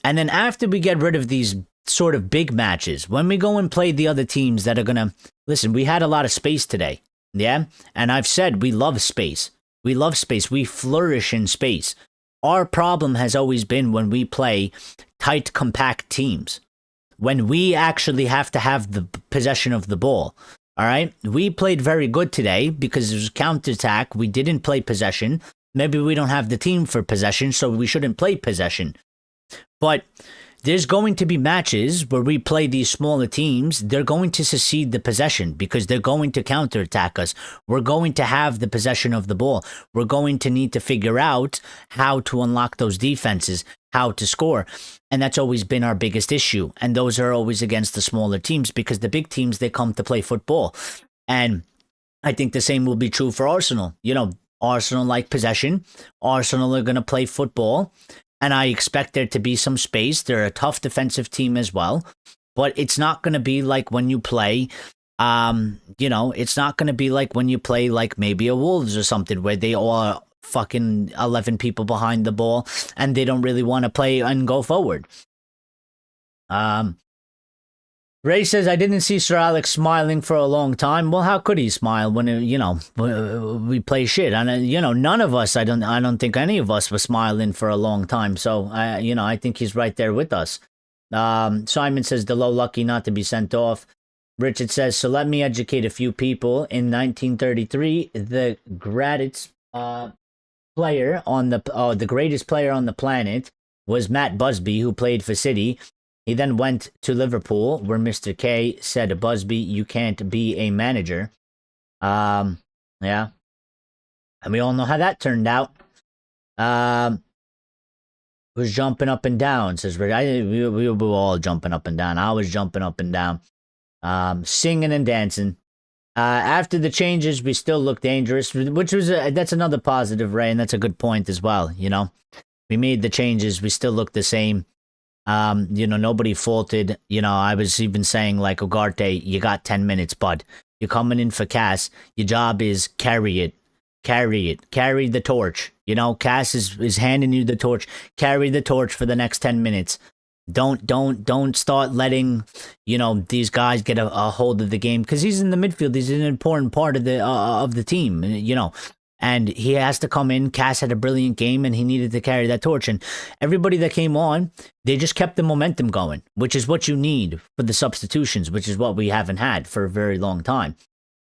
And then after we get rid of these sort of big matches, when we go and play the other teams that are going to... Listen, we had a lot of space today, yeah? And I've said we love space. We love space. We flourish in space. Our problem has always been when we play tight, compact teams. When we actually have to have the possession of the ball. All right? We played very good today because it was counterattack. We didn't play possession. Maybe we don't have the team for possession, so we shouldn't play possession. But there's going to be matches where we play these smaller teams. They're going to secede the possession because they're going to counterattack us. We're going to have the possession of the ball. We're going to need to figure out how to unlock those defenses, how to score. And that's always been our biggest issue. And those are always against the smaller teams because the big teams, they come to play football. And I think the same will be true for Arsenal. Arsenal like possession. Arsenal are going to play football. And I expect there to be some space. They're a tough defensive team as well. But it's not going to be like when you play, it's not going to be like when you play like maybe a Wolves or something where they are fucking 11 people behind the ball and they don't really want to play and go forward. Ray says, I didn't see Sir Alex smiling for a long time. Well, how could he smile when, we play shit? And, none of us, I don't think any of us were smiling for a long time. So, I think he's right there with us. Simon says, Delo lucky not to be sent off. Richard says, so let me educate a few people. In 1933, the Graditz player on the greatest player on the planet was Matt Busby, who played for City. He then went to Liverpool, where Mr. K said, "Busby, you can't be a manager." Yeah, and we all know how that turned out. Was jumping up and down, says Rick. We were all jumping up and down. I was jumping up and down, singing and dancing. After the changes, we still look dangerous, which was that's another positive, Ray, and that's a good point as well. You know, we made the changes, we still look the same. You know, nobody faulted. You know, I was even saying like Ugarte, you got 10 minutes, bud. You're coming in for Cass. Your job is carry the torch. You know, Cass is handing you the torch. Carry the torch for the next 10 minutes. Don't start letting, you know, these guys get a hold of the game, because he's in the midfield. He's an important part of the team, you know, and he has to come in. Cass had a brilliant game, and he needed to carry that torch. And everybody that came on, they just kept the momentum going, which is what you need for the substitutions, which is what we haven't had for a very long time.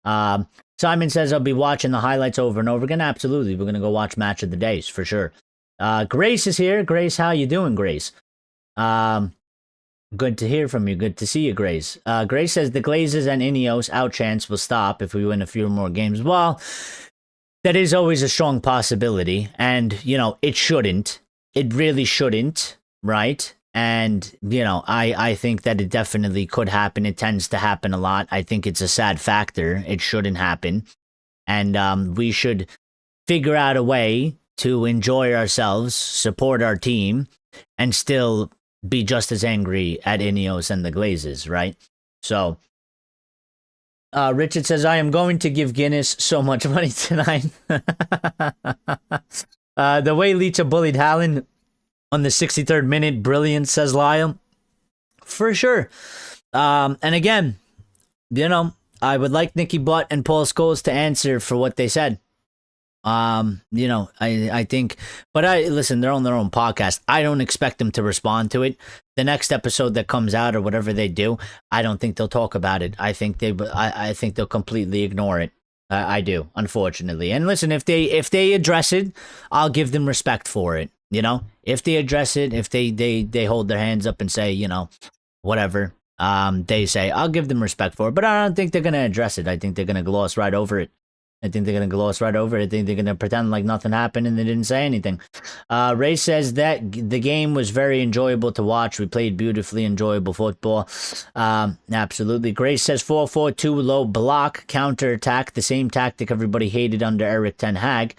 Simon says, I'll be watching the highlights over and over again. Absolutely. We're going to go watch Match of the Days for sure. Grace is here. Grace, how you doing, Grace? Good to hear from you. Good to see you, Grace. Grace says the Glazers and Ineos out chance will stop if we win a few more games. Well, that is always a strong possibility. And, you know, it shouldn't. It really shouldn't, right? And, you know, I think that it definitely could happen. It tends to happen a lot. I think it's a sad factor. It shouldn't happen. And we should figure out a way to enjoy ourselves, support our team, and still be just as angry at Ineos and the Glazers, right? So, Richard says, I am going to give Guinness so much money tonight. The way Leach bullied Haaland on the 63rd minute, brilliant, says Lyle. For sure. And again, you know, I would like Nicky Butt and Paul Scholes to answer for what they said. You know, I think, but listen, they're on their own podcast. I don't expect them to respond to it. The next episode that comes out or whatever they do, I don't think they'll talk about it. I think they'll completely ignore it. I do, unfortunately. And listen, if they address it, I'll give them respect for it. You know, if they address it, if they hold their hands up and say, you know, whatever, they say, I'll give them respect for it. But I don't think they're going to address it. I think they're going to gloss right over it. I think they're going to gloss right over it. I think they're going to pretend like nothing happened and they didn't say anything. Ray says that the game was very enjoyable to watch. We played beautifully enjoyable football. Absolutely. Grace says 4-4-2 low block, counter attack, the same tactic everybody hated under Eric Ten Hag.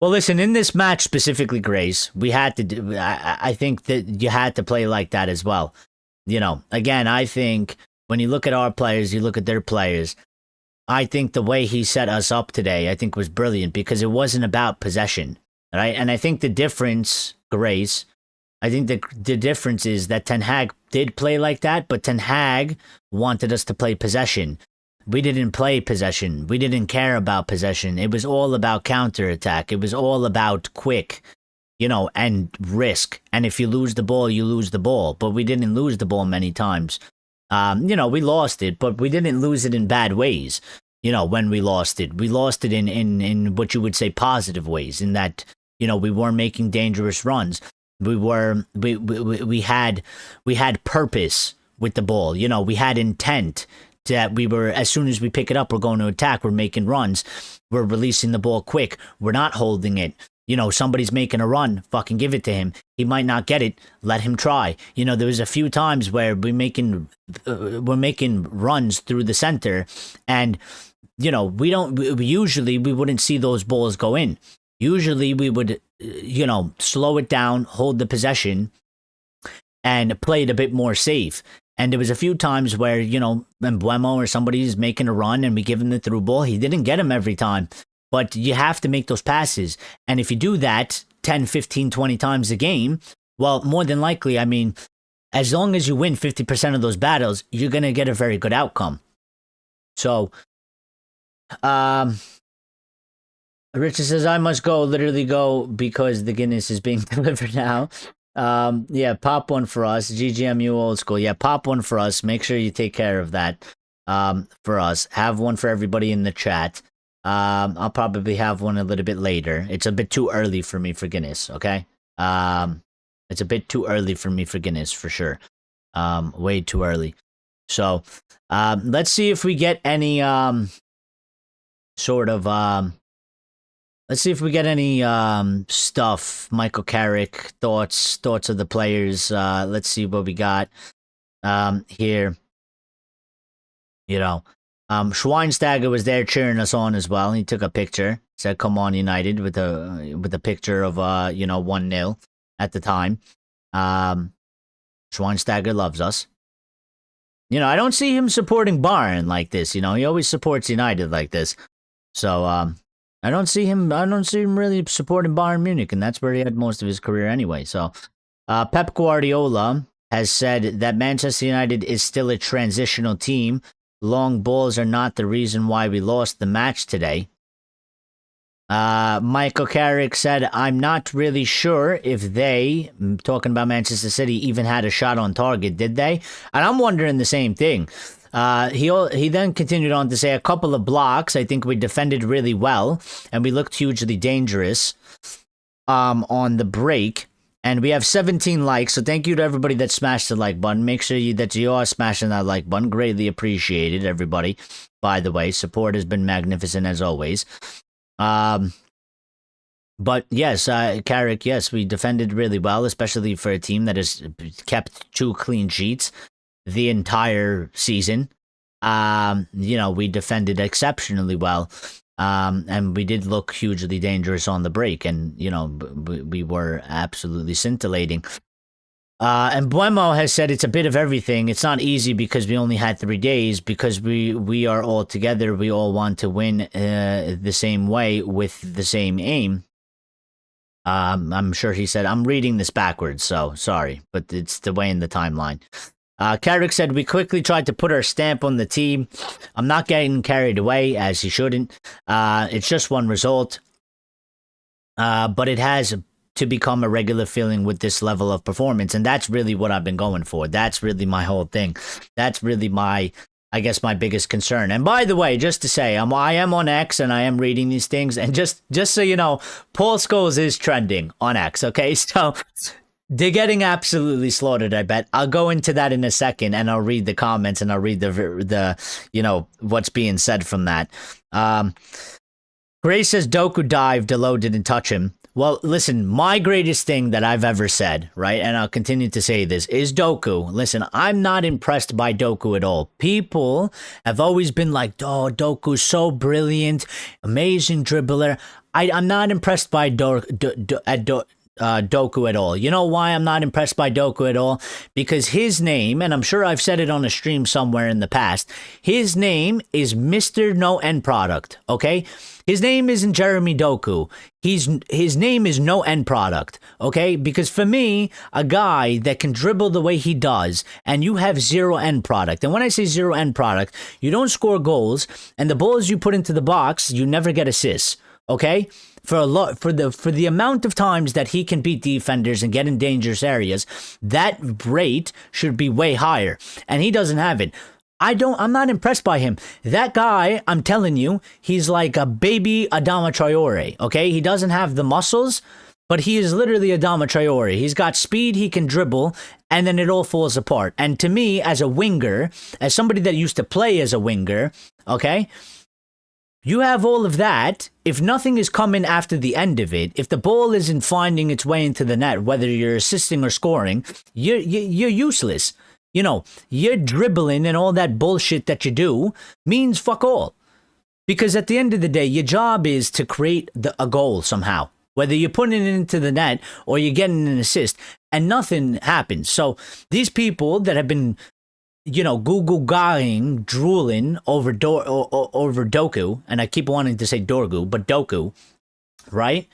Well, listen, in this match specifically, Grace, we had to do, I think that you had to play like that as well. You know, again, I think when you look at our players, you look at their players, I think the way he set us up today, I think was brilliant because it wasn't about possession, right? And I think the difference, Grace, I think the difference is that Ten Hag did play like that, but Ten Hag wanted us to play possession. We didn't play possession. We didn't care about possession. It was all about counterattack. It was all about quick, you know, and risk. And if you lose the ball, you lose the ball. But we didn't lose the ball many times. You know, we lost it, but we didn't lose it in bad ways. You know, when we lost it in what you would say positive ways, in that, you know, we weren't making dangerous runs. We had purpose with the ball. You know, we had intent. That we were, as soon as we pick it up, we're going to attack. We're making runs. We're releasing the ball quick. We're not holding it. You know, somebody's making a run. Fucking give it to him. He might not get it. Let him try. You know, there was a few times where we're making runs through the center, and you know, usually we wouldn't see those balls go in. Usually we would, you know, slow it down, hold the possession, and play it a bit more safe. And there was a few times where, you know, when Buemo or somebody's making a run and we give him the through ball, he didn't get him every time. But you have to make those passes. And if you do that 10, 15, 20 times a game, well, more than likely, I mean, as long as you win 50% of those battles, you're going to get a very good outcome. So, Richard says, I must go, literally go, because the Guinness is being delivered now. Yeah, pop one for us. GGMU old school. Yeah, pop one for us. Make sure you take care of that for us. Have one for everybody in the chat. I'll probably have one a little bit later. It's a bit too early for me for Guinness, okay? It's a bit too early for me for Guinness, for sure. Way too early. So, let's see if we get any, sort of, let's see if we get any, stuff. Michael Carrick, thoughts of the players. Let's see what we got, here. You know, Schweinsteiger was there cheering us on as well. He took a picture, said, "Come on, United," with a picture of, 1-0 at the time. Schweinsteiger loves us. I don't see him supporting Bayern like this. He always supports United like this. So, I don't see him really supporting Bayern Munich, and that's where he had most of his career anyway. So, Pep Guardiola has said that Manchester United is still a transitional team. Long balls are not the reason why we lost the match today. Michael Carrick said, "I'm not really sure if they," talking about Manchester City, "even had a shot on target, did they?" And I'm wondering the same thing. He then continued on to say, "A couple of blocks. I think we defended really well, and we looked hugely dangerous on the break." And we have 17 likes, so thank you to everybody that smashed the like button. Make sure that you are smashing that like button. Greatly appreciated, everybody. By the way, support has been magnificent as always. But yes, Carrick, yes, we defended really well, especially for a team that has kept 2 clean sheets the entire season. We defended exceptionally well. And we did look hugely dangerous on the break, and we were absolutely scintillating. And Buemo has said it's a bit of everything. It's not easy because we only had 3 days, because we are all together. We all want to win the same way with the same aim. I'm sure he said, I'm reading this backwards, so sorry, but it's the way in the timeline. Carrick said, "We quickly tried to put our stamp on the team. I'm not getting carried away, as he shouldn't. It's just one result. But it has to become a regular feeling with this level of performance." And that's really what I've been going for. That's really my whole thing. That's really my biggest concern. And by the way, just to say, I am on X and I am reading these things. And just so you know, Paul Scholes is trending on X, okay? So they're getting absolutely slaughtered, I bet. I'll go into that in a second, and I'll read the comments, and I'll read the what's being said from that. Gray says Doku dived, Delo didn't touch him. Well, listen, my greatest thing that I've ever said, right, and I'll continue to say this, is Doku. Listen, I'm not impressed by Doku at all. People have always been like, "Oh, Doku's so brilliant, amazing dribbler." I'm not impressed by Doku at all. You know why I'm not impressed by Doku at all? Because his name, and I'm sure I've said it on a stream somewhere in the past, his name is Mr. No End Product, okay? His name isn't Jeremy Doku. His name is No End Product, okay? Because for me, a guy that can dribble the way he does, and you have zero end product. And when I say zero end product, you don't score goals, and the balls you put into the box, you never get assists, okay? For the amount of times that he can beat defenders and get in dangerous areas, that rate should be way higher, and he doesn't have it. I'm not impressed by him. That guy, I'm telling you, he's like a baby Adama Traore, okay? He doesn't have the muscles, but he is literally Adama Traore. He's got speed, he can dribble, and then it all falls apart. And to me, as a winger, as somebody that used to play as a winger, okay, you have all of that. If nothing is coming after the end of it, if the ball isn't finding its way into the net, whether you're assisting or scoring, you're useless. You're dribbling, and all that bullshit that you do means fuck all. Because at the end of the day, your job is to create a goal somehow. Whether you're putting it into the net or you're getting an assist, and nothing happens. So these people that have been, goo-goo-gaing, drooling over Doku, and I keep wanting to say Dorgu, but Doku, right?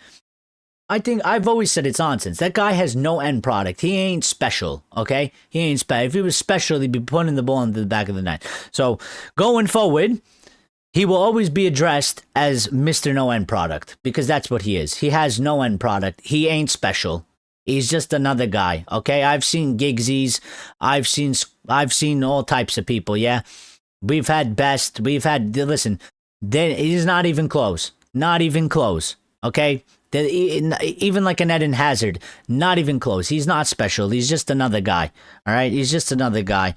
I think I've always said it's nonsense. That guy has no end product. He ain't special, okay? He ain't special. If he was special, he'd be putting the ball into the back of the net. So going forward, he will always be addressed as Mr. No End Product, because that's what he is. He has no end product. He ain't special. He's just another guy, okay? I've seen Gigsies. I've seen all types of people, yeah? Listen, Then it is not even close. Not even close. Okay? Even like an Eden Hazard, not even close. He's not special. He's just another guy. All right? He's just another guy.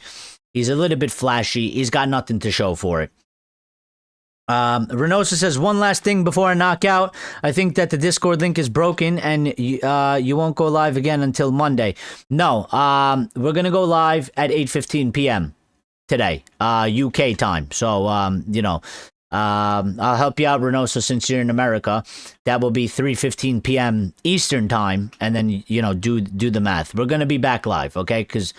He's a little bit flashy. He's got nothing to show for it. Renosa says, one last thing before I knock out. I think that the Discord link is broken and you won't go live again until Monday. No, we're going to go live at 8:15 p.m. today, UK time. So, I'll help you out, Renosa, since you're in America. That will be 3:15 p.m. Eastern time. And then, do the math. We're going to be back live, okay? Because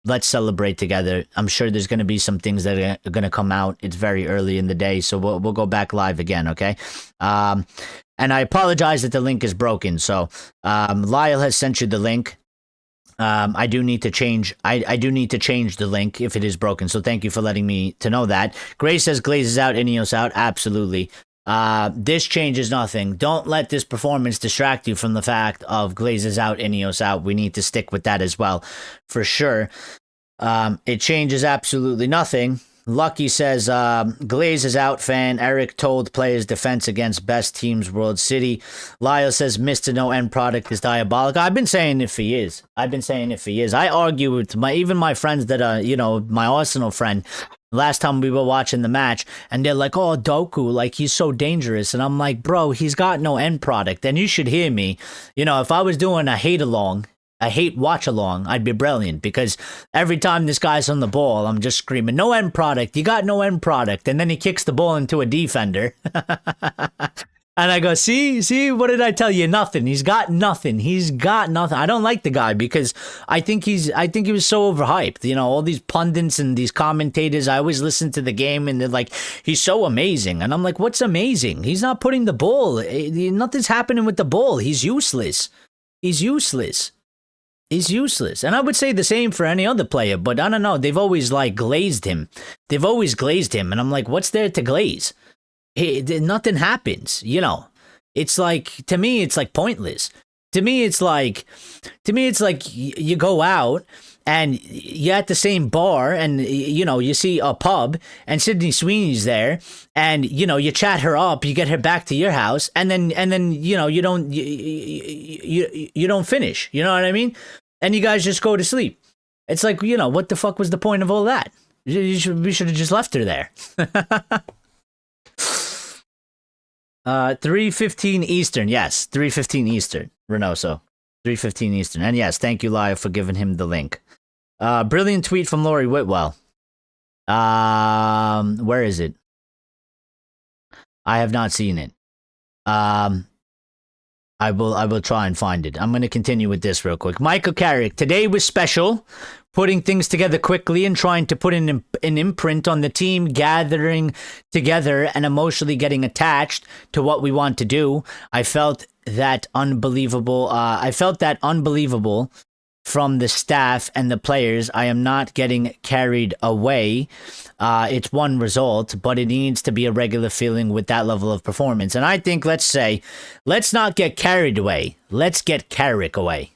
let's celebrate together. I'm sure there's going to be some things that are going to come out. It's very early in the day, so we'll go back live again, okay? And I apologize that the link is broken. So Lyle has sent you the link. I do need to change. I do need to change the link if it is broken. So thank you for letting me to know that. Gray says Glazes out, Ineos out. Absolutely. This changes nothing. Don't let this performance distract you from the fact of Glazes out, Ineos out. We need to stick with that as well, for sure. It changes absolutely nothing. Lucky says, Glaze is out fan. Eric told players defense against best teams World City. Lyle says Mr. No End Product is diabolical. I've been saying it for years. I argue with even my friends that are, my Arsenal friend. Last time we were watching the match, and they're like, oh, Doku, like, he's so dangerous. And I'm like, bro, he's got no end product. And you should hear me. If I was doing a hate watch along, I'd be brilliant, because every time this guy's on the ball, I'm just screaming, no end product. You got no end product. And then he kicks the ball into a defender. And I go, see, what did I tell you? Nothing. He's got nothing. I don't like the guy because I think he was so overhyped. All these pundits and these commentators, I always listen to the game and they're like, he's so amazing. And I'm like, what's amazing? He's not putting the ball. Nothing's happening with the ball. He's useless. And I would say the same for any other player, but I don't know. They've always glazed him. And I'm like, what's there to glaze? Nothing happens, It's like, to me, it's like pointless. To me, it's like you go out and you're at the same bar and, you see a pub and Sydney Sweeney's there and, you chat her up, you get her back to your house and then, you don't finish. You know what I mean? And you guys just go to sleep. It's like, what the fuck was the point of all that? We should have just left her there. 3:15 Eastern. Yes, 3:15 Eastern. Renoso. 3:15 Eastern. And yes, thank you, Lyle, for giving him the link. Brilliant tweet from Laurie Whitwell. Where is it? I have not seen it. I will try and find it. I'm going to continue with this real quick. Michael Carrick. Today was special. Putting things together quickly and trying to put an imprint on the team, gathering together and emotionally getting attached to what we want to do. I felt that unbelievable from the staff and the players. I am not getting carried away. It's one result, but it needs to be a regular feeling with that level of performance. And I think, let's not get carried away. Let's get Carrick away.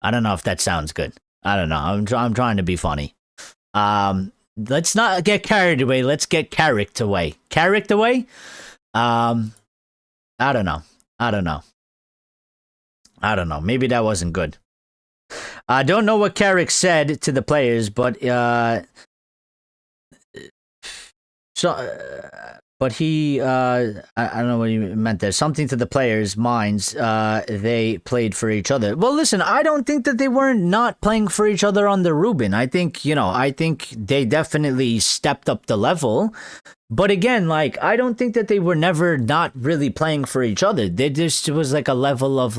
I don't know if that sounds good. I don't know. I'm trying to be funny. Let's not get carried away. Let's get Carricked away. Carricked away? I don't know. Maybe that wasn't good. I don't know what Carrick said to the players, but he, I don't know what he meant there. Something to the players' minds. They played for each other. Well, listen, I don't think that they weren't not playing for each other on the Ruben. I think they definitely stepped up the level. But again, I don't think that they were never not really playing for each other. There just was a level of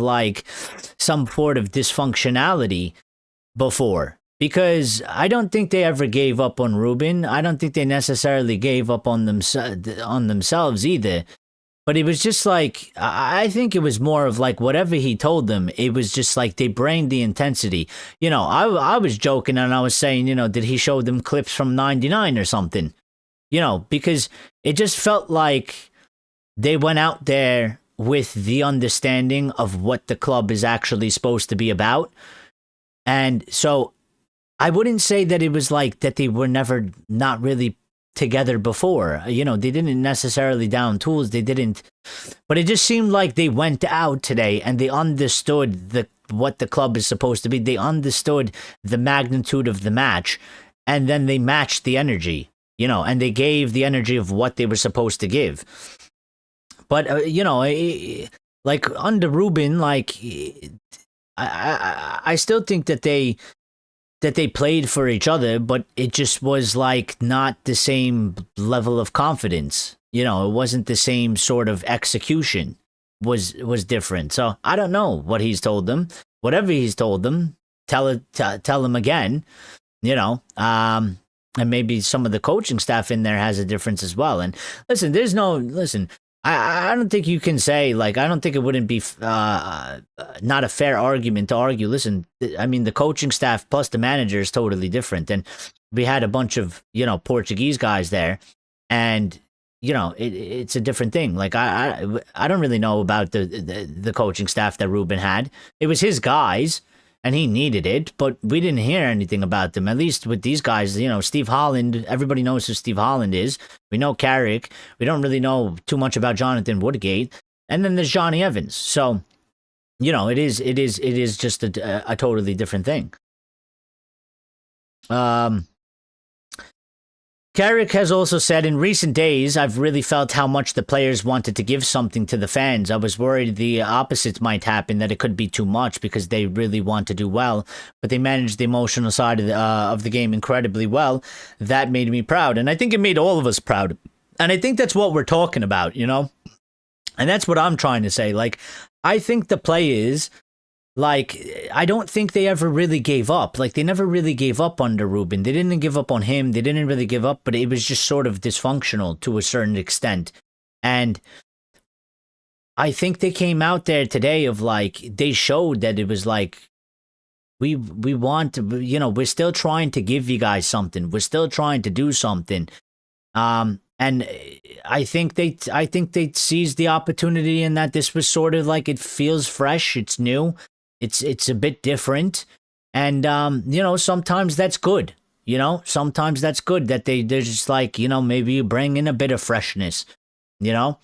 some sort of dysfunctionality before. Because I don't think they ever gave up on Ruben. I don't think they necessarily gave up on themselves either. But it was just I think it was more of whatever he told them, it was just they brained the intensity. I was joking and I was saying, did he show them clips from 99 or something? Because it just felt like they went out there with the understanding of what the club is actually supposed to be about. And so I wouldn't say that it was that they were never not really together before. You know, they didn't necessarily down tools. They didn't, but it just seemed like they went out today and they understood what the club is supposed to be. They understood the magnitude of the match, and then they matched the energy, you know, and they gave the energy of what they were supposed to give. But you know, like under Ruben, like I still think that they played for each other, but it just was like not the same level of confidence. You know, it wasn't the same sort of execution was different. So I don't know what he's told them. Whatever he's told them, tell him again, you know, and maybe some of the coaching staff in there has a difference as well. And listen, I don't think you can say, like, I don't think it wouldn't be not a fair argument to argue. Listen, I mean, the coaching staff plus the manager is totally different. And we had a bunch of, you know, Portuguese guys there, and, you know, it's a different thing. Like, I don't really know about the coaching staff that Ruben had. It was his guys, and he needed it, but we didn't hear anything about them. At least with these guys, you know, Steve Holland, everybody knows who Steve Holland is. We know Carrick. We don't really know too much about Jonathan Woodgate. And then there's Johnny Evans. So, you know, it is just a totally different thing. Carrick has also said, in recent days, I've really felt how much the players wanted to give something to the fans. I was worried the opposite might happen, that it could be too much because they really want to do well, but they managed the emotional side of the game incredibly well. That made me proud, and I think it made all of us proud. And I think that's what we're talking about, you know? And that's what I'm trying to say. Like, I think the players, like, I don't think they ever really gave up. Like, they never really gave up under Ruben. They didn't give up on him. They didn't really give up, but it was just sort of dysfunctional to a certain extent. And I think they came out there today of, like, they showed that it was like, we want to, you know, we're still trying to give you guys something. We're still trying to do something. And I think they seized the opportunity, and that this was sort of like, it feels fresh. It's new. It's a bit different, and you know, sometimes that's good. You know, sometimes that's good that they're just like, you know, maybe you bring in a bit of freshness. You know,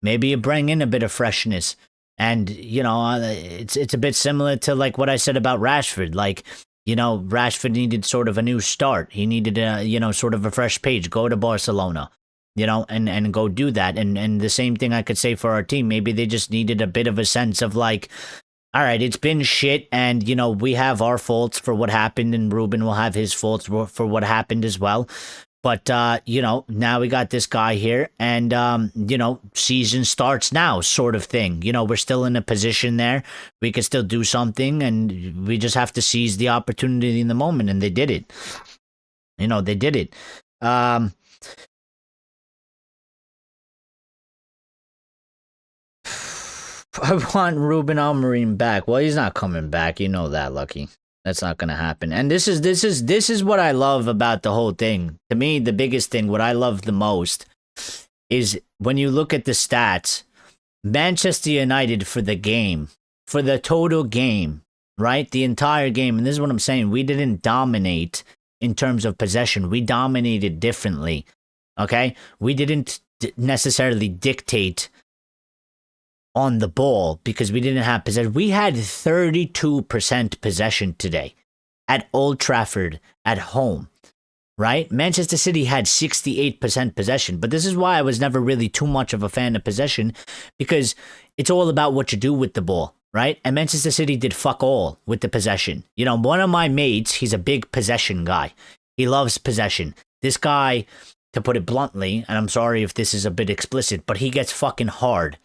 maybe you bring in a bit of freshness, and you know, it's a bit similar to like what I said about Rashford. Like, you know, Rashford needed sort of a new start. He needed a, you know, sort of a fresh page. Go to Barcelona, you know, and go do that. And the same thing I could say for our team. Maybe they just needed a bit of a sense of like, all right, it's been shit, and, you know, we have our faults for what happened, and Ruben will have his faults for what happened as well. But, you know, now we got this guy here, and, you know, season starts now, sort of thing. You know, we're still in a position there. We can still do something, and we just have to seize the opportunity in the moment, and they did it. You know, they did it. I want Ruben Amorim back. Well, he's not coming back. You know that, Lucky. That's not going to happen. And this is what I love about the whole thing. To me, the biggest thing, what I love the most, is when you look at the stats, Manchester United for the game, for the total game, right? The entire game. And this is what I'm saying. We didn't dominate in terms of possession. We dominated differently. Okay? We didn't necessarily dictate on the ball because we didn't have possession. We had 32% possession today at Old Trafford at home, right? Manchester City had 68% possession, but this is why I was never really too much of a fan of possession, because it's all about what you do with the ball, right? And Manchester City did fuck all with the possession. You know, one of my mates, he's a big possession guy. He loves possession. This guy, to put it bluntly, and I'm sorry if this is a bit explicit, but he gets fucking hard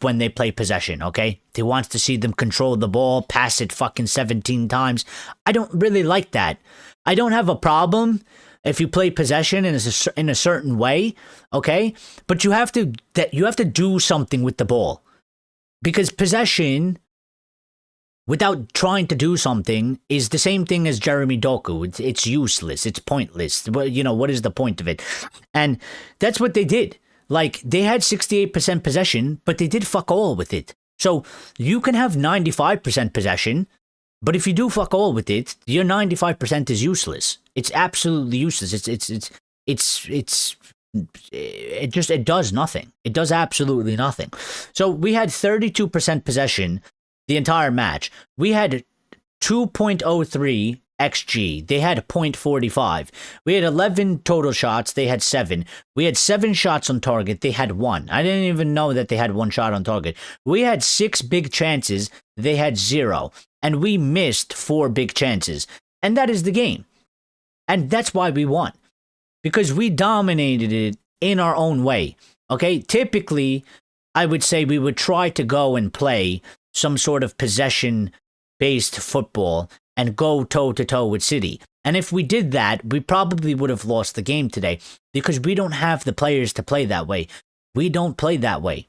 when they play possession, okay? He wants to see them control the ball, pass it fucking 17 times. I don't really like that. I don't have a problem if you play possession in a certain way, okay? But you have to do something with the ball. Because possession, without trying to do something, is the same thing as Jeremy Doku. It's useless. It's pointless. You know, what is the point of it? And that's what they did. Like, they had 68% possession, but they did fuck all with it. So you can have 95% possession, but if you do fuck all with it, your 95% is useless. It's absolutely useless. It's it does nothing. It does absolutely nothing. So we had 32% possession the entire match. We had 2.03 XG. They had 0.45. We had 11 total shots. They had 7. We had 7 shots on target. They had 1. I didn't even know that they had 1 shot on target. We had 6 big chances. They had 0. And we missed 4 big chances. And that is the game. And that's why we won. Because we dominated it in our own way. Okay? Typically, I would say we would try to go and play some sort of possession-based football and go toe-to-toe with City. And if we did that, we probably would have lost the game today because we don't have the players to play that way. We don't play that way.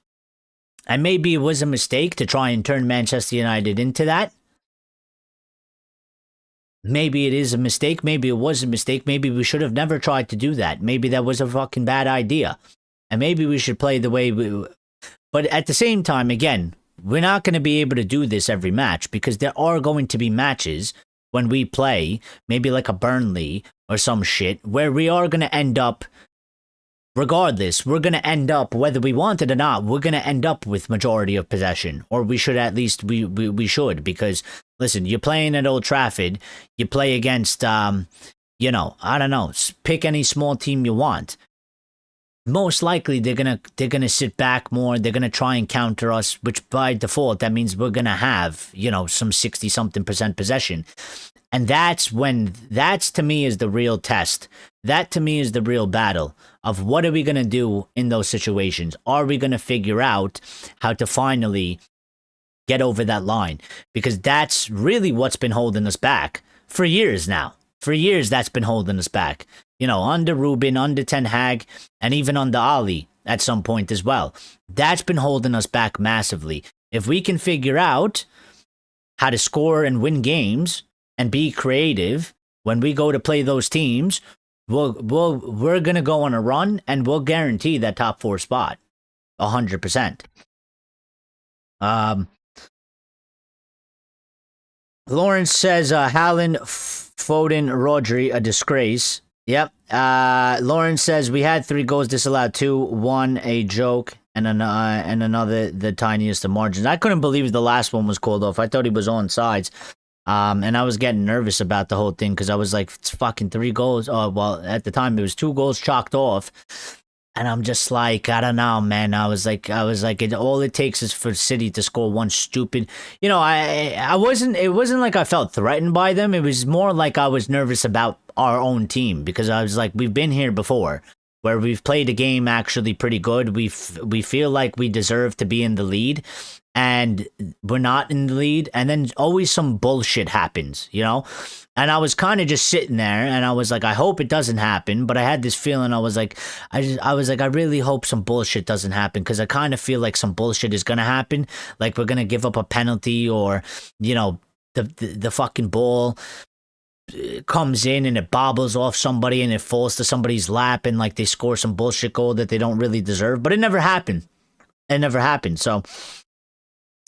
And maybe it was a mistake to try and turn Manchester United into that. Maybe it is a mistake. Maybe it was a mistake. Maybe we should have never tried to do that. Maybe that was a fucking bad idea. And maybe we should play the way we... But at the same time, again, we're not going to be able to do this every match because there are going to be matches when we play, maybe like a Burnley or some shit, where we are going to end up, regardless, we're going to end up, whether we want it or not, we're going to end up with majority of possession. Or we should at least, we should, because, listen, you're playing at Old Trafford, you play against, I don't know, pick any small team you want. Most likely they're gonna sit back more. They're gonna try and counter us, which by default that means we're gonna have some 60-something% possession, and that's to me is the real test. That to me is the real battle of what are we gonna do in those situations. Are we gonna figure out how to finally get over that line? Because that's really what's been holding us back for years now. For years that's been holding us back. Under Ruben, under Ten Hag, and even under Ali at some point as well. That's been holding us back massively. If we can figure out how to score and win games and be creative when we go to play those teams, we're going to go on a run and we'll guarantee that top 4 spot. 100%. Lawrence says, Haaland, Foden, Rodri, a disgrace. Yep. Lawrence says we had 3 goals disallowed, 2, 1 a joke, and another the tiniest of margins. I couldn't believe the last one was called off. I thought he was on sides, and I was getting nervous about the whole thing because I was like, it's fucking 3 goals. Oh well, at the time it was 2 goals chalked off, and I'm just like, I don't know, man. I was like, all it takes is for City to score one stupid. I wasn't. It wasn't like I felt threatened by them. It was more like I was nervous about our own team because I was like, we've been here before where we've played a game actually pretty good. We feel like we deserve to be in the lead and we're not in the lead, and then always some bullshit happens, and I was kind of just sitting there and I was like, I hope it doesn't happen, but I had this feeling. I was like, I really hope some bullshit doesn't happen because I kind of feel like some bullshit is gonna happen, like we're gonna give up a penalty or the fucking ball comes in and it bobbles off somebody and it falls to somebody's lap and like they score some bullshit goal that they don't really deserve. But it never happened. So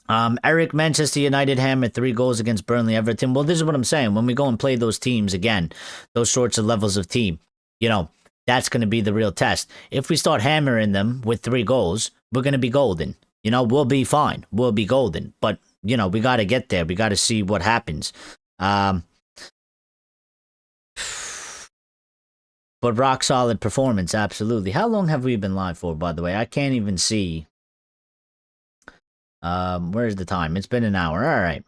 Eric, Manchester United hammered 3 goals against Burnley, Everton. Well, this is what I'm saying. When we go and play those teams again, those sorts of levels of team, that's going to be the real test. If we start hammering them with 3 goals, we're going to be golden. We'll be fine. We'll be golden. But, we got to get there. We got to see what happens. But rock solid performance, absolutely. How long have we been live for, by the way? I can't even see. Where's the time? It's been an hour. All right.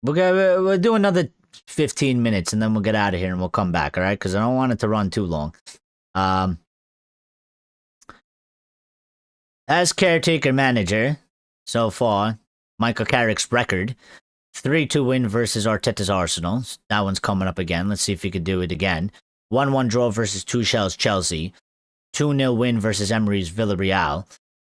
We'll do another 15 minutes and then we'll get out of here and we'll come back, all right? Because I don't want it to run too long. As caretaker manager, so far, Michael Carrick's record, 3-2 win versus Arteta's Arsenal. That one's coming up again. Let's see if he could do it again. 1-1 draw versus Tuchel's Chelsea. 2-0 win versus Emery's Villarreal.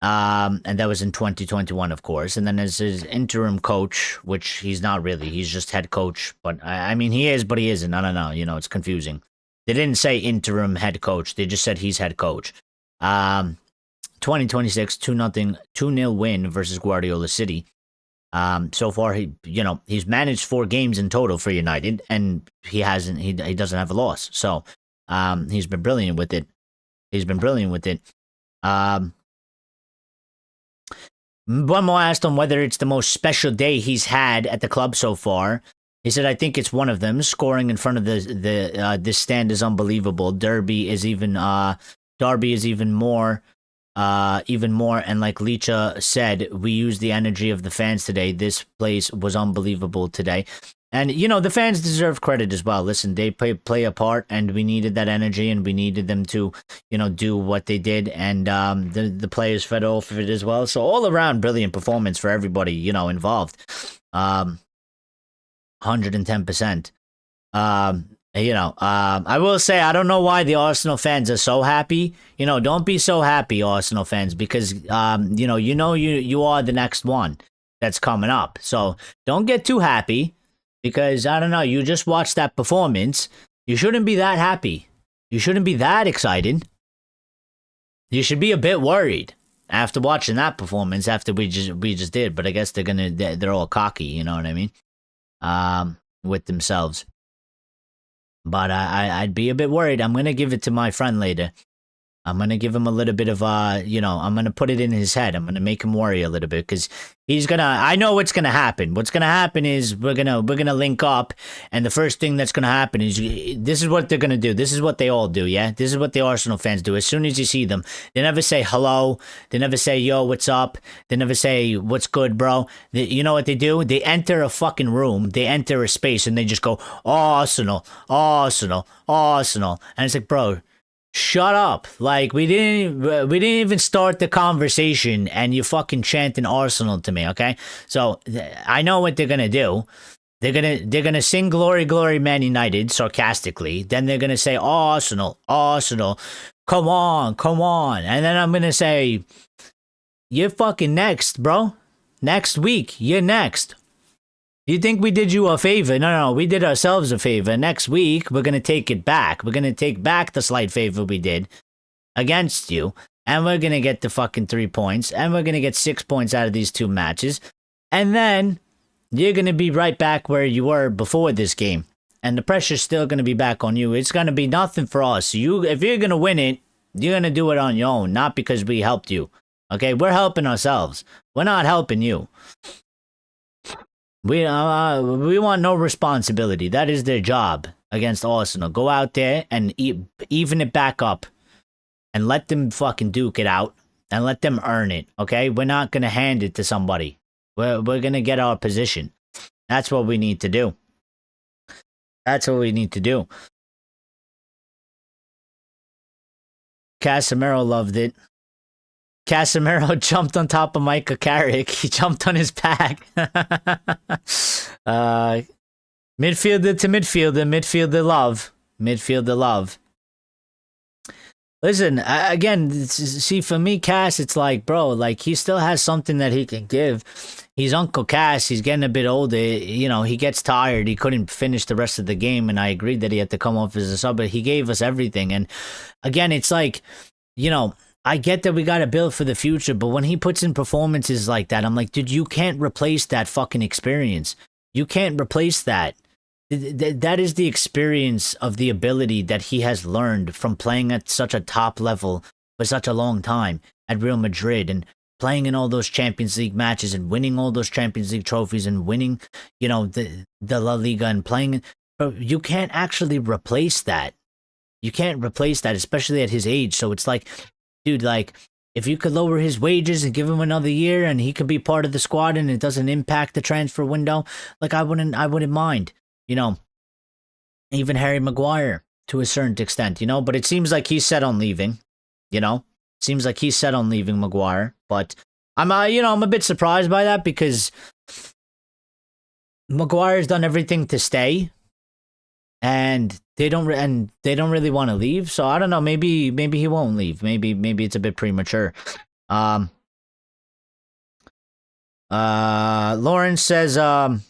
And that was in 2021, of course. And then as his interim coach, which he's not really, he's just head coach. But I mean, he is, but he isn't. I don't know. It's confusing. They didn't say interim head coach. They just said he's head coach. 2026, 2-0 win versus Guardiola City. So far, he's managed 4 games in total for United, and he doesn't have a loss. So, he's been brilliant with it. He's been brilliant with it. One more asked him whether it's the most special day he's had at the club so far. He said, "I think it's one of them. Scoring in front of this stand is unbelievable. Darby is even more." And like Licha said, we used the energy of the fans today. This place was unbelievable today. And, you know, the fans deserve credit as well. Listen, they play a part, and we needed that energy, and we needed them to, you know, do what they did. And the players fed off of it as well. So all around, brilliant performance for everybody, you know, involved. 110%. I will say, I don't know why the Arsenal fans are so happy. You know, don't be so happy, Arsenal fans, because, you are the next one that's coming up. So don't get too happy because, I don't know, you just watched that performance. You shouldn't be that happy. You shouldn't be that excited. You should be a bit worried after watching that performance after we just did. But I guess they're all cocky, you know what I mean? With themselves. But I'd be a bit worried. I'm going to give it to my friend later. I'm going to give him a little bit of, I'm going to put it in his head. I'm going to make him worry a little bit because I know what's going to happen. What's going to happen is we're going to link up. And the first thing that's going to happen is this is what they're going to do. This is what they all do. Yeah. This is what the Arsenal fans do. As soon as you see them, they never say hello. They never say, yo, what's up? They never say, what's good, bro? You know what they do? They enter a fucking room. They enter a space and they just go, Arsenal, Arsenal, Arsenal. And it's like, bro, shut up. Like, we didn't even start the conversation and you fucking chanting Arsenal to me, okay? So I know what they're gonna do. They're gonna sing Glory, Glory, Man United sarcastically. Then they're gonna say Arsenal, Arsenal, come on, come on. And then I'm gonna say, you're fucking next, bro. Next week, you're next. You think we did you a favor? No, we did ourselves a favor. Next week, we're going to take it back. We're going to take back the slight favor we did against you. And we're going to get the fucking 3 points. And we're going to get 6 points out of these 2 matches. And then you're going to be right back where you were before this game. And the pressure's still going to be back on you. It's going to be nothing for us. If you're going to win it, you're going to do it on your own. Not because we helped you. Okay? We're helping ourselves. We're not helping you. We want no responsibility. That is their job against Arsenal. Go out there and even it back up and let them fucking duke it out and let them earn it, okay? We're not going to hand it to somebody. We're going to get our position. That's what we need to do. That's what we need to do. Casemiro loved it. Casemiro jumped on top of Micah Carrick. He jumped on his back. Midfielder to midfielder. Midfielder love. Midfielder love. Listen, again, see, for me, Cass, it's like, bro, like, he still has something that he can give. He's Uncle Cass. He's getting a bit older. You know, he gets tired. He couldn't finish the rest of the game, and I agreed that he had to come off as a sub, but he gave us everything. And again, it's like, you know, I get that we got to build for the future, but when he puts in performances like that, I'm like, dude, you can't replace that fucking experience. You can't replace that. That is the experience of the ability that he has learned from playing at such a top level for such a long time at Real Madrid and playing in all those Champions League matches and winning all those Champions League trophies and winning, you know, the La Liga and playing. But you can't actually replace that. You can't replace that, especially at his age. So it's like, dude, like, if you could lower his wages and give him another year and he could be part of the squad and it doesn't impact the transfer window, like, I wouldn't mind, you know, even Harry Maguire to a certain extent, you know, but it seems like he's set on leaving, you know, seems like he's set on leaving Maguire, but I'm a bit surprised by that because Maguire's done everything to stay. And they don't really want to leave, so I don't know. Maybe he won't leave. Maybe it's a bit premature. Lawrence says, at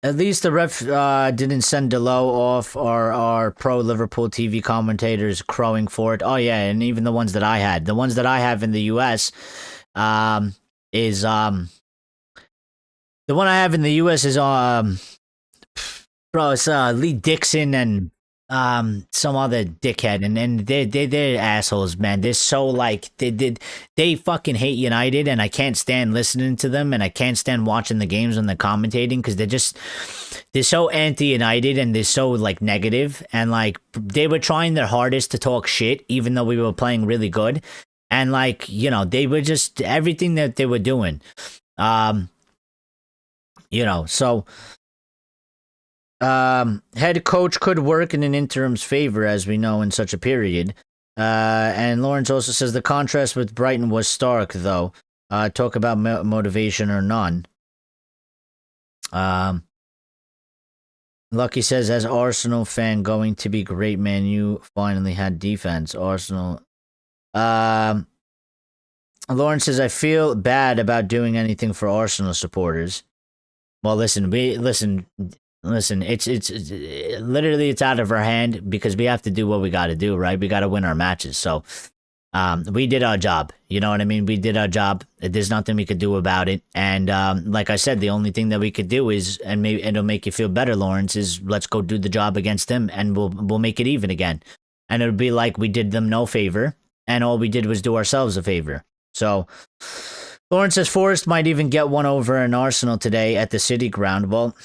least the ref didn't send Delo off, or our pro Liverpool TV commentators crowing for it. Oh yeah, and even the ones that I had, the ones that I have in the US, is the one I have in the US is Bro, it's Lee Dixon and some other dickhead, and they're assholes, man. They're so like they fucking hate United, and I can't stand listening to them, and I can't stand watching the games when they're commentating because they're so anti-United and they're so like negative, and like they were trying their hardest to talk shit even though we were playing really good, and like they were just everything that they were doing, so. Head coach could work in an interim's favor, as we know, in such a period. And Lawrence also says the contrast with Brighton was stark, though. Talk about motivation or none. Lucky says, as Arsenal fan, going to be great, man. You finally had defense. Arsenal. Lawrence says, I feel bad about doing anything for Arsenal supporters. Well, listen, it's literally it's out of our hand because we have to do what we got to do, right? We got to win our matches. So, we did our job. You know what I mean? We did our job. There's nothing we could do about it. And, like I said, the only thing that we could do is, and maybe it'll make you feel better, Lawrence, is let's go do the job against them and we'll make it even again. And it'll be like we did them no favor and all we did was do ourselves a favor. So, Lawrence says Forest might even get one over in Arsenal today at the City Ground. Well,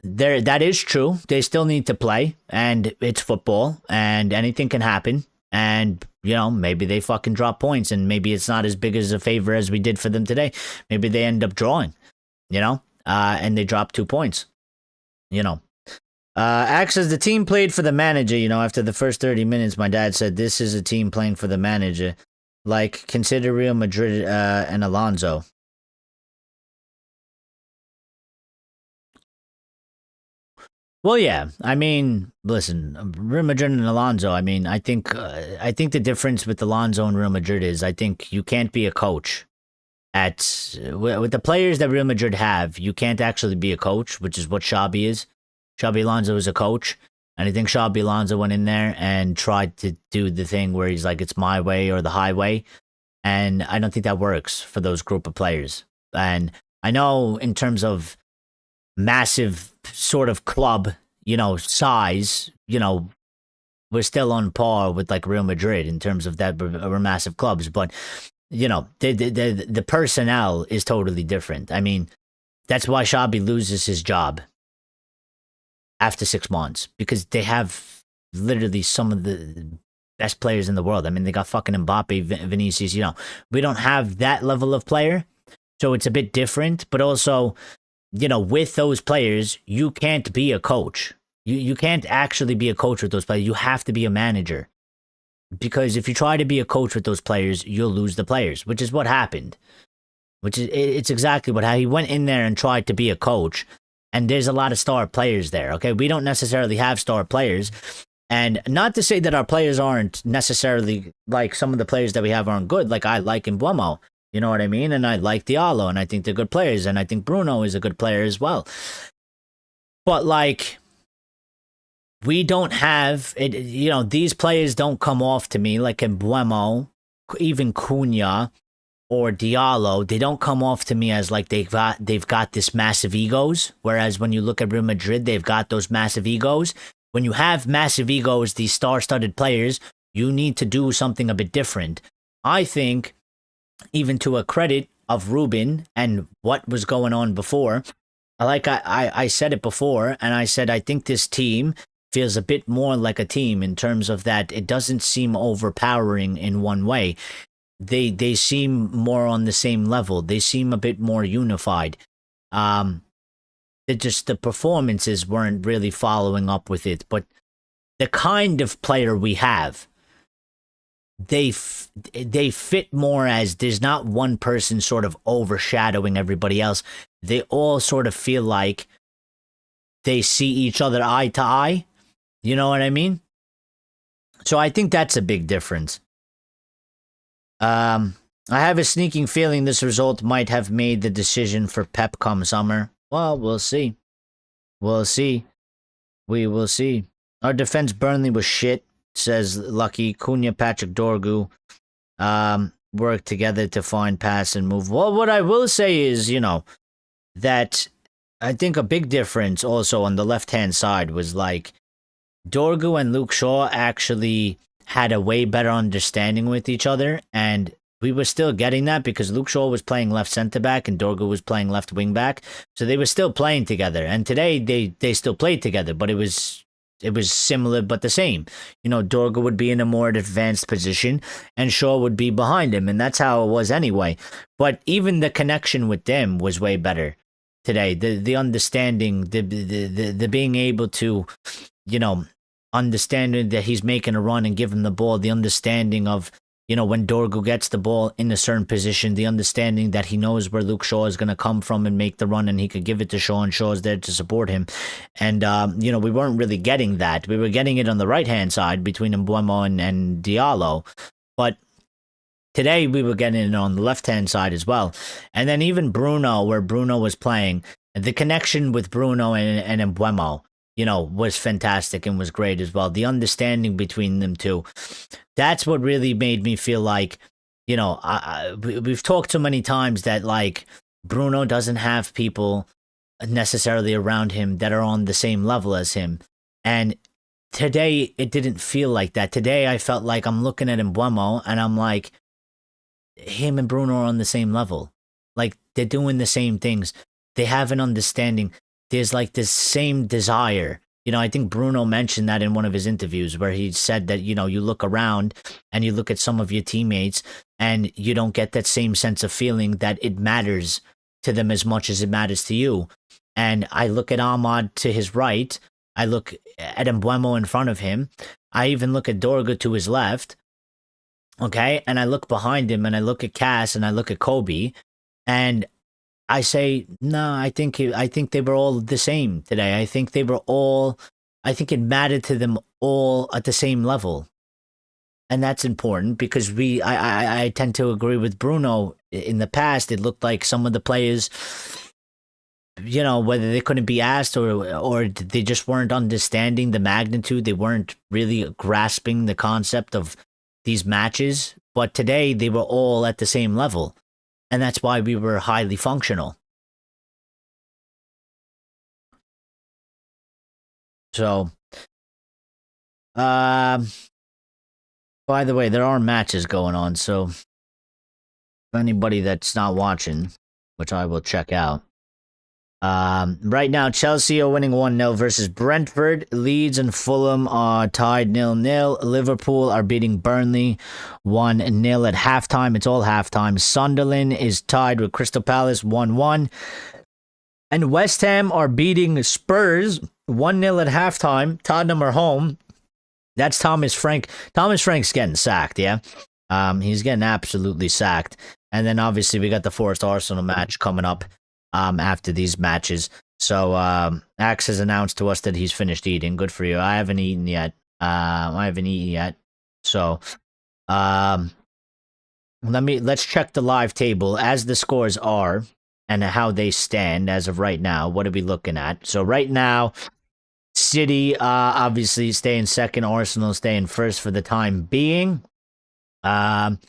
that is true. They still need to play, and it's football, and anything can happen. And maybe they fucking drop points, and maybe it's not as big as a favor as we did for them today. Maybe they end up drawing, and they drop 2 points. Axe says the team played for the manager. After the first 30 minutes, my dad said this is a team playing for the manager. Like, consider Real Madrid and Alonso. Well, yeah. I mean, listen, Real Madrid and Alonso. I mean, I think the difference with Alonso and Real Madrid is I think you can't be a coach with the players that Real Madrid have. You can't actually be a coach, which is what Xabi is. Xabi Alonso is a coach. And I think Xabi Alonso went in there and tried to do the thing where he's like, it's my way or the highway. And I don't think that works for those group of players. And I know in terms of massive sort of club, size, we're still on par with like Real Madrid in terms of that we're massive clubs. But, the personnel is totally different. I mean, that's why Xabi loses his job after 6 months, because they have literally some of the best players in the world. I mean, they got fucking Mbappe, Vinicius, we don't have that level of player. So it's a bit different, but also, with those players, you can't be a coach. You can't actually be a coach with those players. You have to be a manager, because if you try to be a coach with those players, you'll lose the players, which is what happened, it's exactly what he went in there and tried to be a coach. And there's a lot of star players there, okay? We don't necessarily have star players. And not to say that our players aren't necessarily, like, some of the players that we have aren't good. Like, I like Mbeumo, you know what I mean? And I like Diallo, and I think they're good players. And I think Bruno is a good player as well. But, like, we don't have, these players don't come off to me like Mbeumo, even Cunha, or Diallo. They don't come off to me as like they've got this massive egos. Whereas when you look at Real Madrid, they've got those massive egos. When you have massive egos, these star-studded players, you need to do something a bit different. I think, even to a credit of Ruben and what was going on before, like I said it before, and I said I think this team feels a bit more like a team in terms of that it doesn't seem overpowering in one way. They seem more on the same level. They seem a bit more unified. The performances weren't really following up with it, but the kind of player we have, they fit more as there's not one person sort of overshadowing everybody else. They all sort of feel like they see each other eye to eye. You know what I mean? So I think that's a big difference. I have a sneaking feeling this result might have made the decision for Pep come summer. Well, we'll see. We'll see. We will see. Our defense Burnley was shit, says Lucky. Cunha, Patrick Dorgu work together to find pass and move. Well, what I will say is, that I think a big difference also on the left hand side was like Dorgu and Luke Shaw actually had a way better understanding with each other, and we were still getting that because Luke Shaw was playing left center back and Dorgu was playing left wing back, so they were still playing together. And today they still played together, but it was similar but the same. You know, Dorgu would be in a more advanced position and Shaw would be behind him, and that's how it was anyway. But even the connection with them was way better today. The understanding, the being able to, you know, understanding that he's making a run and give him the ball, the understanding of, you know, when Dorgu gets the ball in a certain position, the understanding that he knows where Luke Shaw is going to come from and make the run, and he could give it to Shaw, and Shaw's there to support him. And, you know, we weren't really getting that. We were getting it on the right-hand side between Mbuemo and Diallo. But today we were getting it on the left-hand side as well. And then even Bruno, where Bruno was playing, the connection with Bruno and Mbuemo, you know, was fantastic and was great as well. The understanding between them two, that's what really made me feel like, you know, we've talked so many times that like Bruno doesn't have people necessarily around him that are on the same level as him. And today it didn't feel like that. Today I felt like I'm looking at Mbuemo and I'm like, him and Bruno are on the same level. Like they're doing the same things. They have an understanding. There's like this same desire. You know, I think Bruno mentioned that in one of his interviews where he said that, you know, you look around and you look at some of your teammates and you don't get that same sense of feeling that it matters to them as much as it matters to you. And I look at Ahmad to his right. I look at Mbuemo in front of him. I even look at Dorgu to his left. Okay. And I look behind him and I look at Cass and I look at Kobe. And I say, no, I think they were all the same today. I think it mattered to them all at the same level. And that's important because I tend to agree with Bruno. In the past, it looked like some of the players, you know, whether they couldn't be asked or they just weren't understanding the magnitude. They weren't really grasping the concept of these matches. But today, they were all at the same level. And that's why we were highly functional. So, by the way, there are matches going on. So, anybody that's not watching, which I will check out. Right now, Chelsea are winning 1-0 versus Brentford. Leeds and Fulham are tied 0-0. Liverpool are beating Burnley 1-0 at halftime. It's all halftime. Sunderland is tied with Crystal Palace 1-1. And West Ham are beating Spurs 1-0 at halftime. Tottenham are home. That's Thomas Frank. Thomas Frank's getting sacked, yeah? He's getting absolutely sacked. And then obviously we got the Forest Arsenal match coming up after these matches. So Axe has announced to us that he's finished eating. Good for you. I haven't eaten yet. So let's check the live table as the scores are and how they stand as of right now. What are we looking at? So right now, City obviously staying second, Arsenal staying first for the time being. Arsenal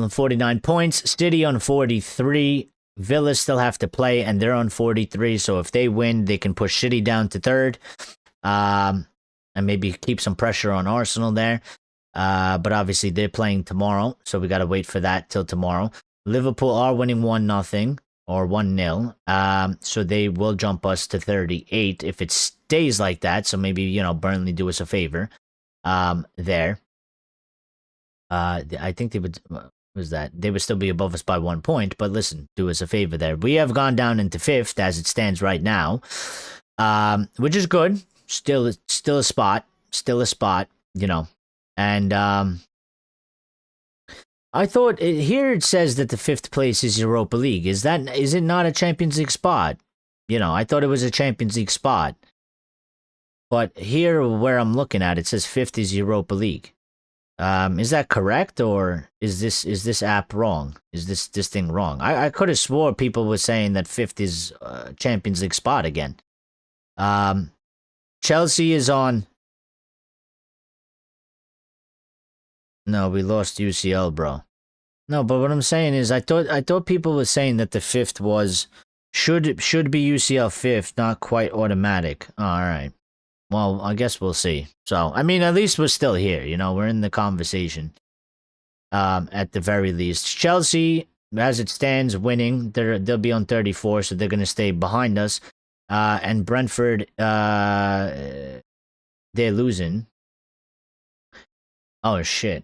on 49 points, City on 43. Villa still have to play, and they're on 43. So if they win, they can push City down to third, and maybe keep some pressure on Arsenal there. But obviously they're playing tomorrow, so we got to wait for that till tomorrow. Liverpool are winning 1-0 or 1-0, so they will jump us to 38 if it stays like that. So maybe Burnley do us a favor there. I think they would. Was that they would still be above us by 1 point, but listen, do us a favor there. We have gone down into fifth as it stands right now, which is good. Still a spot, and I thought here it says that the fifth place is Europa League. Is it not a Champions League spot? I thought it was a Champions League spot, but here where I'm looking at, it says fifth is Europa League. Is that correct, or is this app wrong? Is this thing wrong? I could have swore people were saying that fifth is Champions League spot again. Chelsea is on. No, we lost UCL, bro. No, but what I'm saying is, I thought people were saying that the fifth was Should be UCL fifth, not quite automatic. All right. Well, I guess we'll see. So, I mean, at least we're still here. You know, we're in the conversation. At the very least, Chelsea, as it stands, winning. They'll be on 34, so they're gonna stay behind us. And Brentford, they're losing. Oh shit.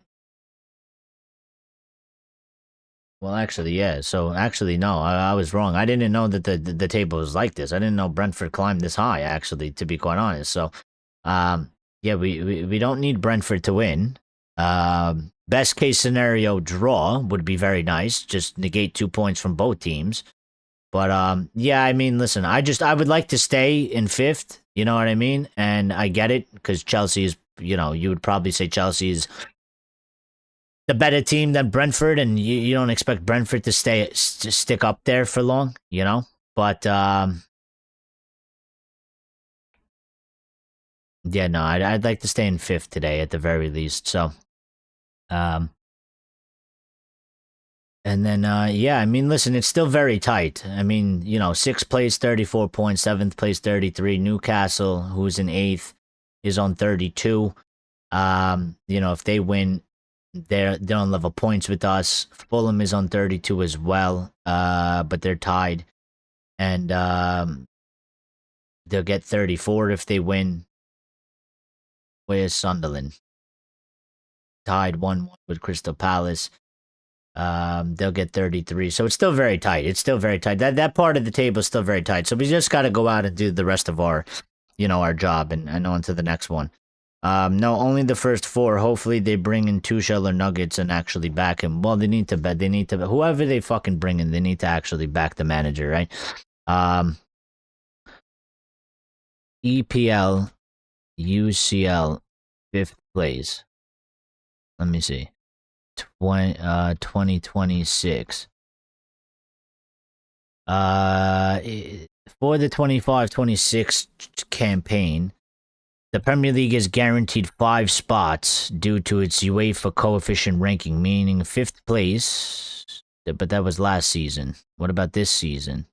Well, actually, yeah. So, actually, no, I was wrong. I didn't know that the table was like this. I didn't know Brentford climbed this high. Actually, to be quite honest. So, yeah, we don't need Brentford to win. Best case scenario, draw would be very nice. Just negate 2 points from both teams. But yeah, I mean, listen, I would like to stay in fifth. You know what I mean? And I get it because Chelsea is, you know, you would probably say Chelsea is the better team than Brentford, and you don't expect Brentford to stick up there for long, you know. But yeah, no, I'd like to stay in fifth today at the very least. So, and then yeah, I mean, listen, it's still very tight. I mean, you know, sixth place 34 points, seventh place 33. Newcastle, who's in eighth, is on 32. You know, if they win, they're on level points with us. Fulham is on 32 as well, but they're tied, and they'll get 34 if they win. Where's Sunderland? Tied 1-1 with Crystal Palace. They'll get 33. So it's still very tight. It's still very tight. That part of the table is still very tight. So we just got to go out and do the rest of our, you know, our job and on to the next one. No, only the first four. Hopefully they bring in Tuchel or Nuggets and actually back him. Well, they need to bet. They need to, whoever they fucking bring in, they need to actually back the manager, right? EPL, UCL, fifth place. Let me see. 2026. For the 25-26 campaign, the Premier League is guaranteed 5 spots due to its UEFA coefficient ranking, meaning fifth place. But that was last season. What about this season?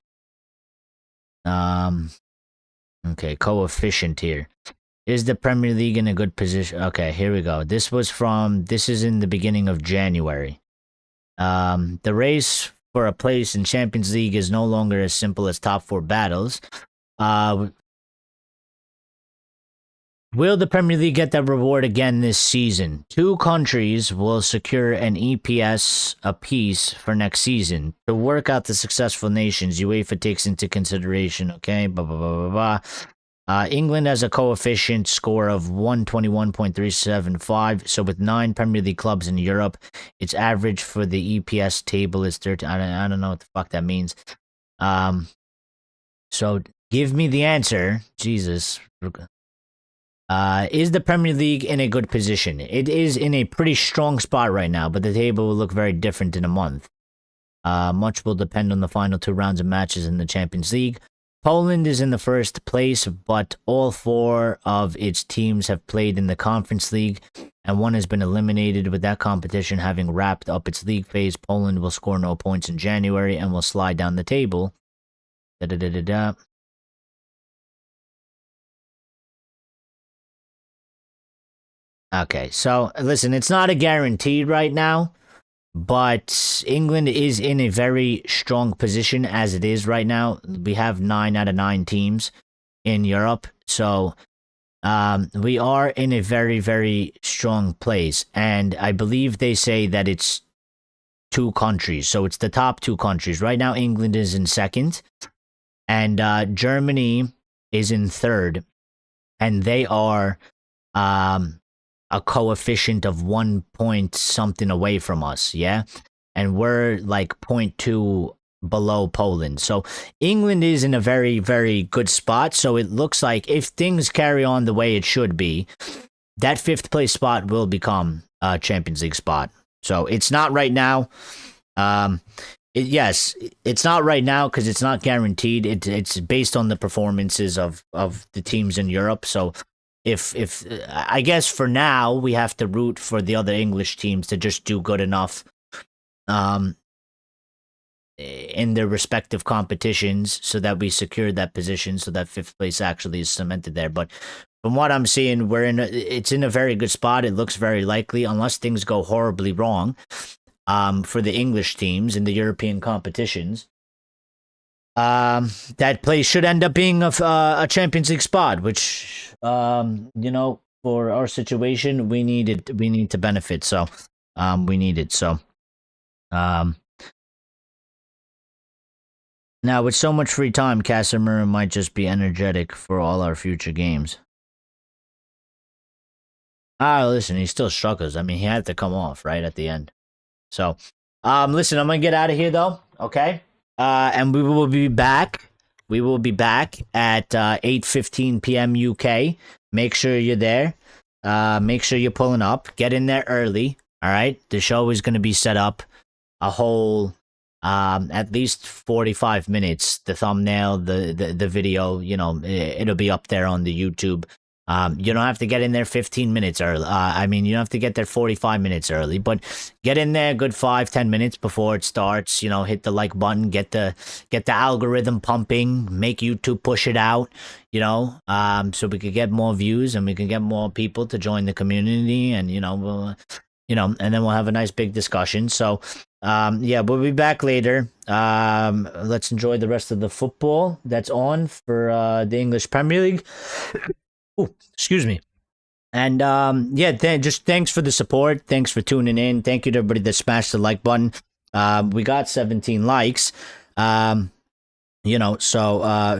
Okay, coefficient here. Is the Premier League in a good position? Okay, here we go. This is in the beginning of January. The race for a place in Champions League is no longer as simple as top 4 battles. Will the Premier League get that reward again this season? 2 countries will secure an EPS apiece for next season. To work out the successful nations, UEFA takes into consideration, okay, blah, blah, blah, blah, blah. England has a coefficient score of 121.375. So with 9 Premier League clubs in Europe, its average for the EPS table is 13. I don't know what the fuck that means. So give me the answer. Jesus. Is the Premier League in a good position? It is in a pretty strong spot right now, but the table will look very different in a month. Much will depend on the final 2 rounds of matches in the Champions League. Poland is in the first place, but all 4 of its teams have played in the Conference League, and 1 has been eliminated. With that competition having wrapped up its league phase, Poland will score no points in January and will slide down the table. Okay, so listen, it's not a guarantee right now, but England is in a very strong position as it is right now. We have 9 out of 9 teams in Europe, so we are in a very, very strong place. And I believe they say that it's 2 countries, so it's the top 2 countries. Right now, England is in second, and Germany is in third, and they are a coefficient of 1 point something away from us, yeah? And we're like 0.2 below Poland. So England is in a very, very good spot. So it looks like if things carry on the way it should be, that 5th place spot will become a Champions League spot. So it's not right now. Yes, it's not right now because it's not guaranteed. It's based on the performances of the teams in Europe. So if I guess for now we have to root for the other English teams to just do good enough in in their respective competitions so that we secure that position so that fifth place actually is cemented there. But from what I'm seeing, it's in a very good spot. It looks very likely, unless things go horribly wrong for the English teams in the European competitions. That place should end up being a Champions League spot, which for our situation, we need to benefit. So, we need it. So, now with so much free time, Casemiro might just be energetic for all our future games. Listen, he still struggles. I mean, he had to come off right at the end. So, listen, I'm gonna get out of here though. Okay, and we will be back. We will be back at 8:15 p.m. UK. Make sure you're there. Make sure you're pulling up. Get in there early. All right. The show is going to be set up a whole at least 45 minutes. The thumbnail, the video, it'll be up there on the YouTube. You don't have to get in there 15 minutes early. You don't have to get there 45 minutes early, but get in there a good 5-10 minutes before it starts. Hit the like button, get the algorithm pumping, make YouTube push it out, so we could get more views and we can get more people to join the community, and and then we'll have a nice big discussion. So we'll be back later. Let's enjoy the rest of the football that's on for the English Premier League. Oh, excuse me. And just thanks for the support. Thanks for tuning in. Thank you to everybody that smashed the like button. We got 17 likes. So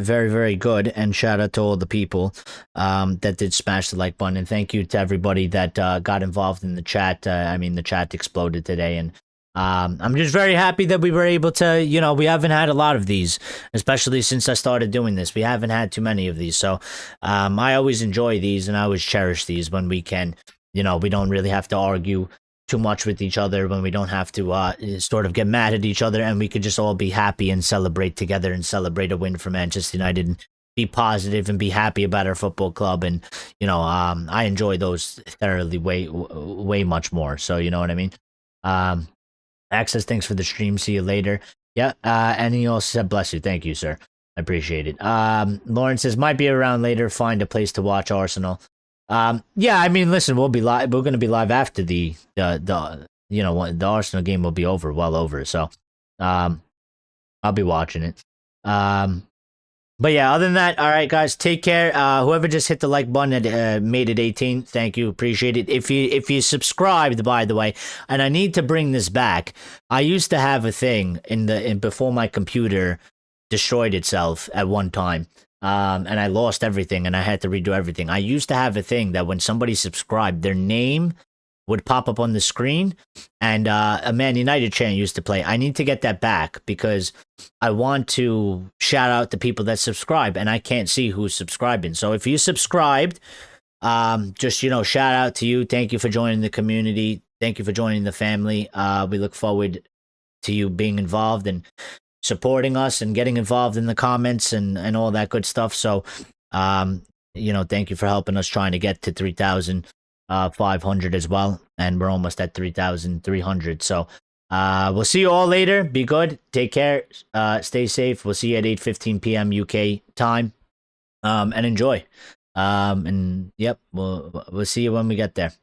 very, very good. And shout out to all the people that did smash the like button. And thank you to everybody that got involved in the chat. The chat exploded today, and I'm just very happy that we were able to, we haven't had a lot of these, especially since I started doing this. We haven't had too many of these. So I always enjoy these, and I always cherish these when we can, we don't really have to argue too much with each other, when we don't have to sort of get mad at each other, and we could just all be happy and celebrate together and celebrate a win for Manchester United and be positive and be happy about our football club. And, I enjoy those thoroughly way much more. So, you know what I mean? Access, thanks for the stream. See you later. Yeah. And he also said, bless you. Thank you, sir. I appreciate it. Lauren says, might be around later. Find a place to watch Arsenal. Listen, we'll be live. We're going to be live after the Arsenal game will be well over. So, I'll be watching it. But yeah, other than that, all right, guys, take care. Whoever just hit the like button and made it 18, thank you, appreciate it. If you subscribed, by the way, and I need to bring this back. I used to have a thing before my computer destroyed itself at one time, and I lost everything and I had to redo everything. I used to have a thing that when somebody subscribed, their name would pop up on the screen, and a Man United chant used to play. I need to get that back because I want to shout out the people that subscribe, and I can't see who's subscribing. So if you subscribed, just shout out to you. Thank you for joining the community. Thank you for joining the family. We look forward to you being involved and supporting us and getting involved in the comments and all that good stuff. So thank you for helping us trying to get to 3,500 as well, and we're almost at 3,300. So we'll see you all later. Be good. Take care. Stay safe. We'll see you at 8:15 p.m. UK time. And enjoy. We'll see you when we get there.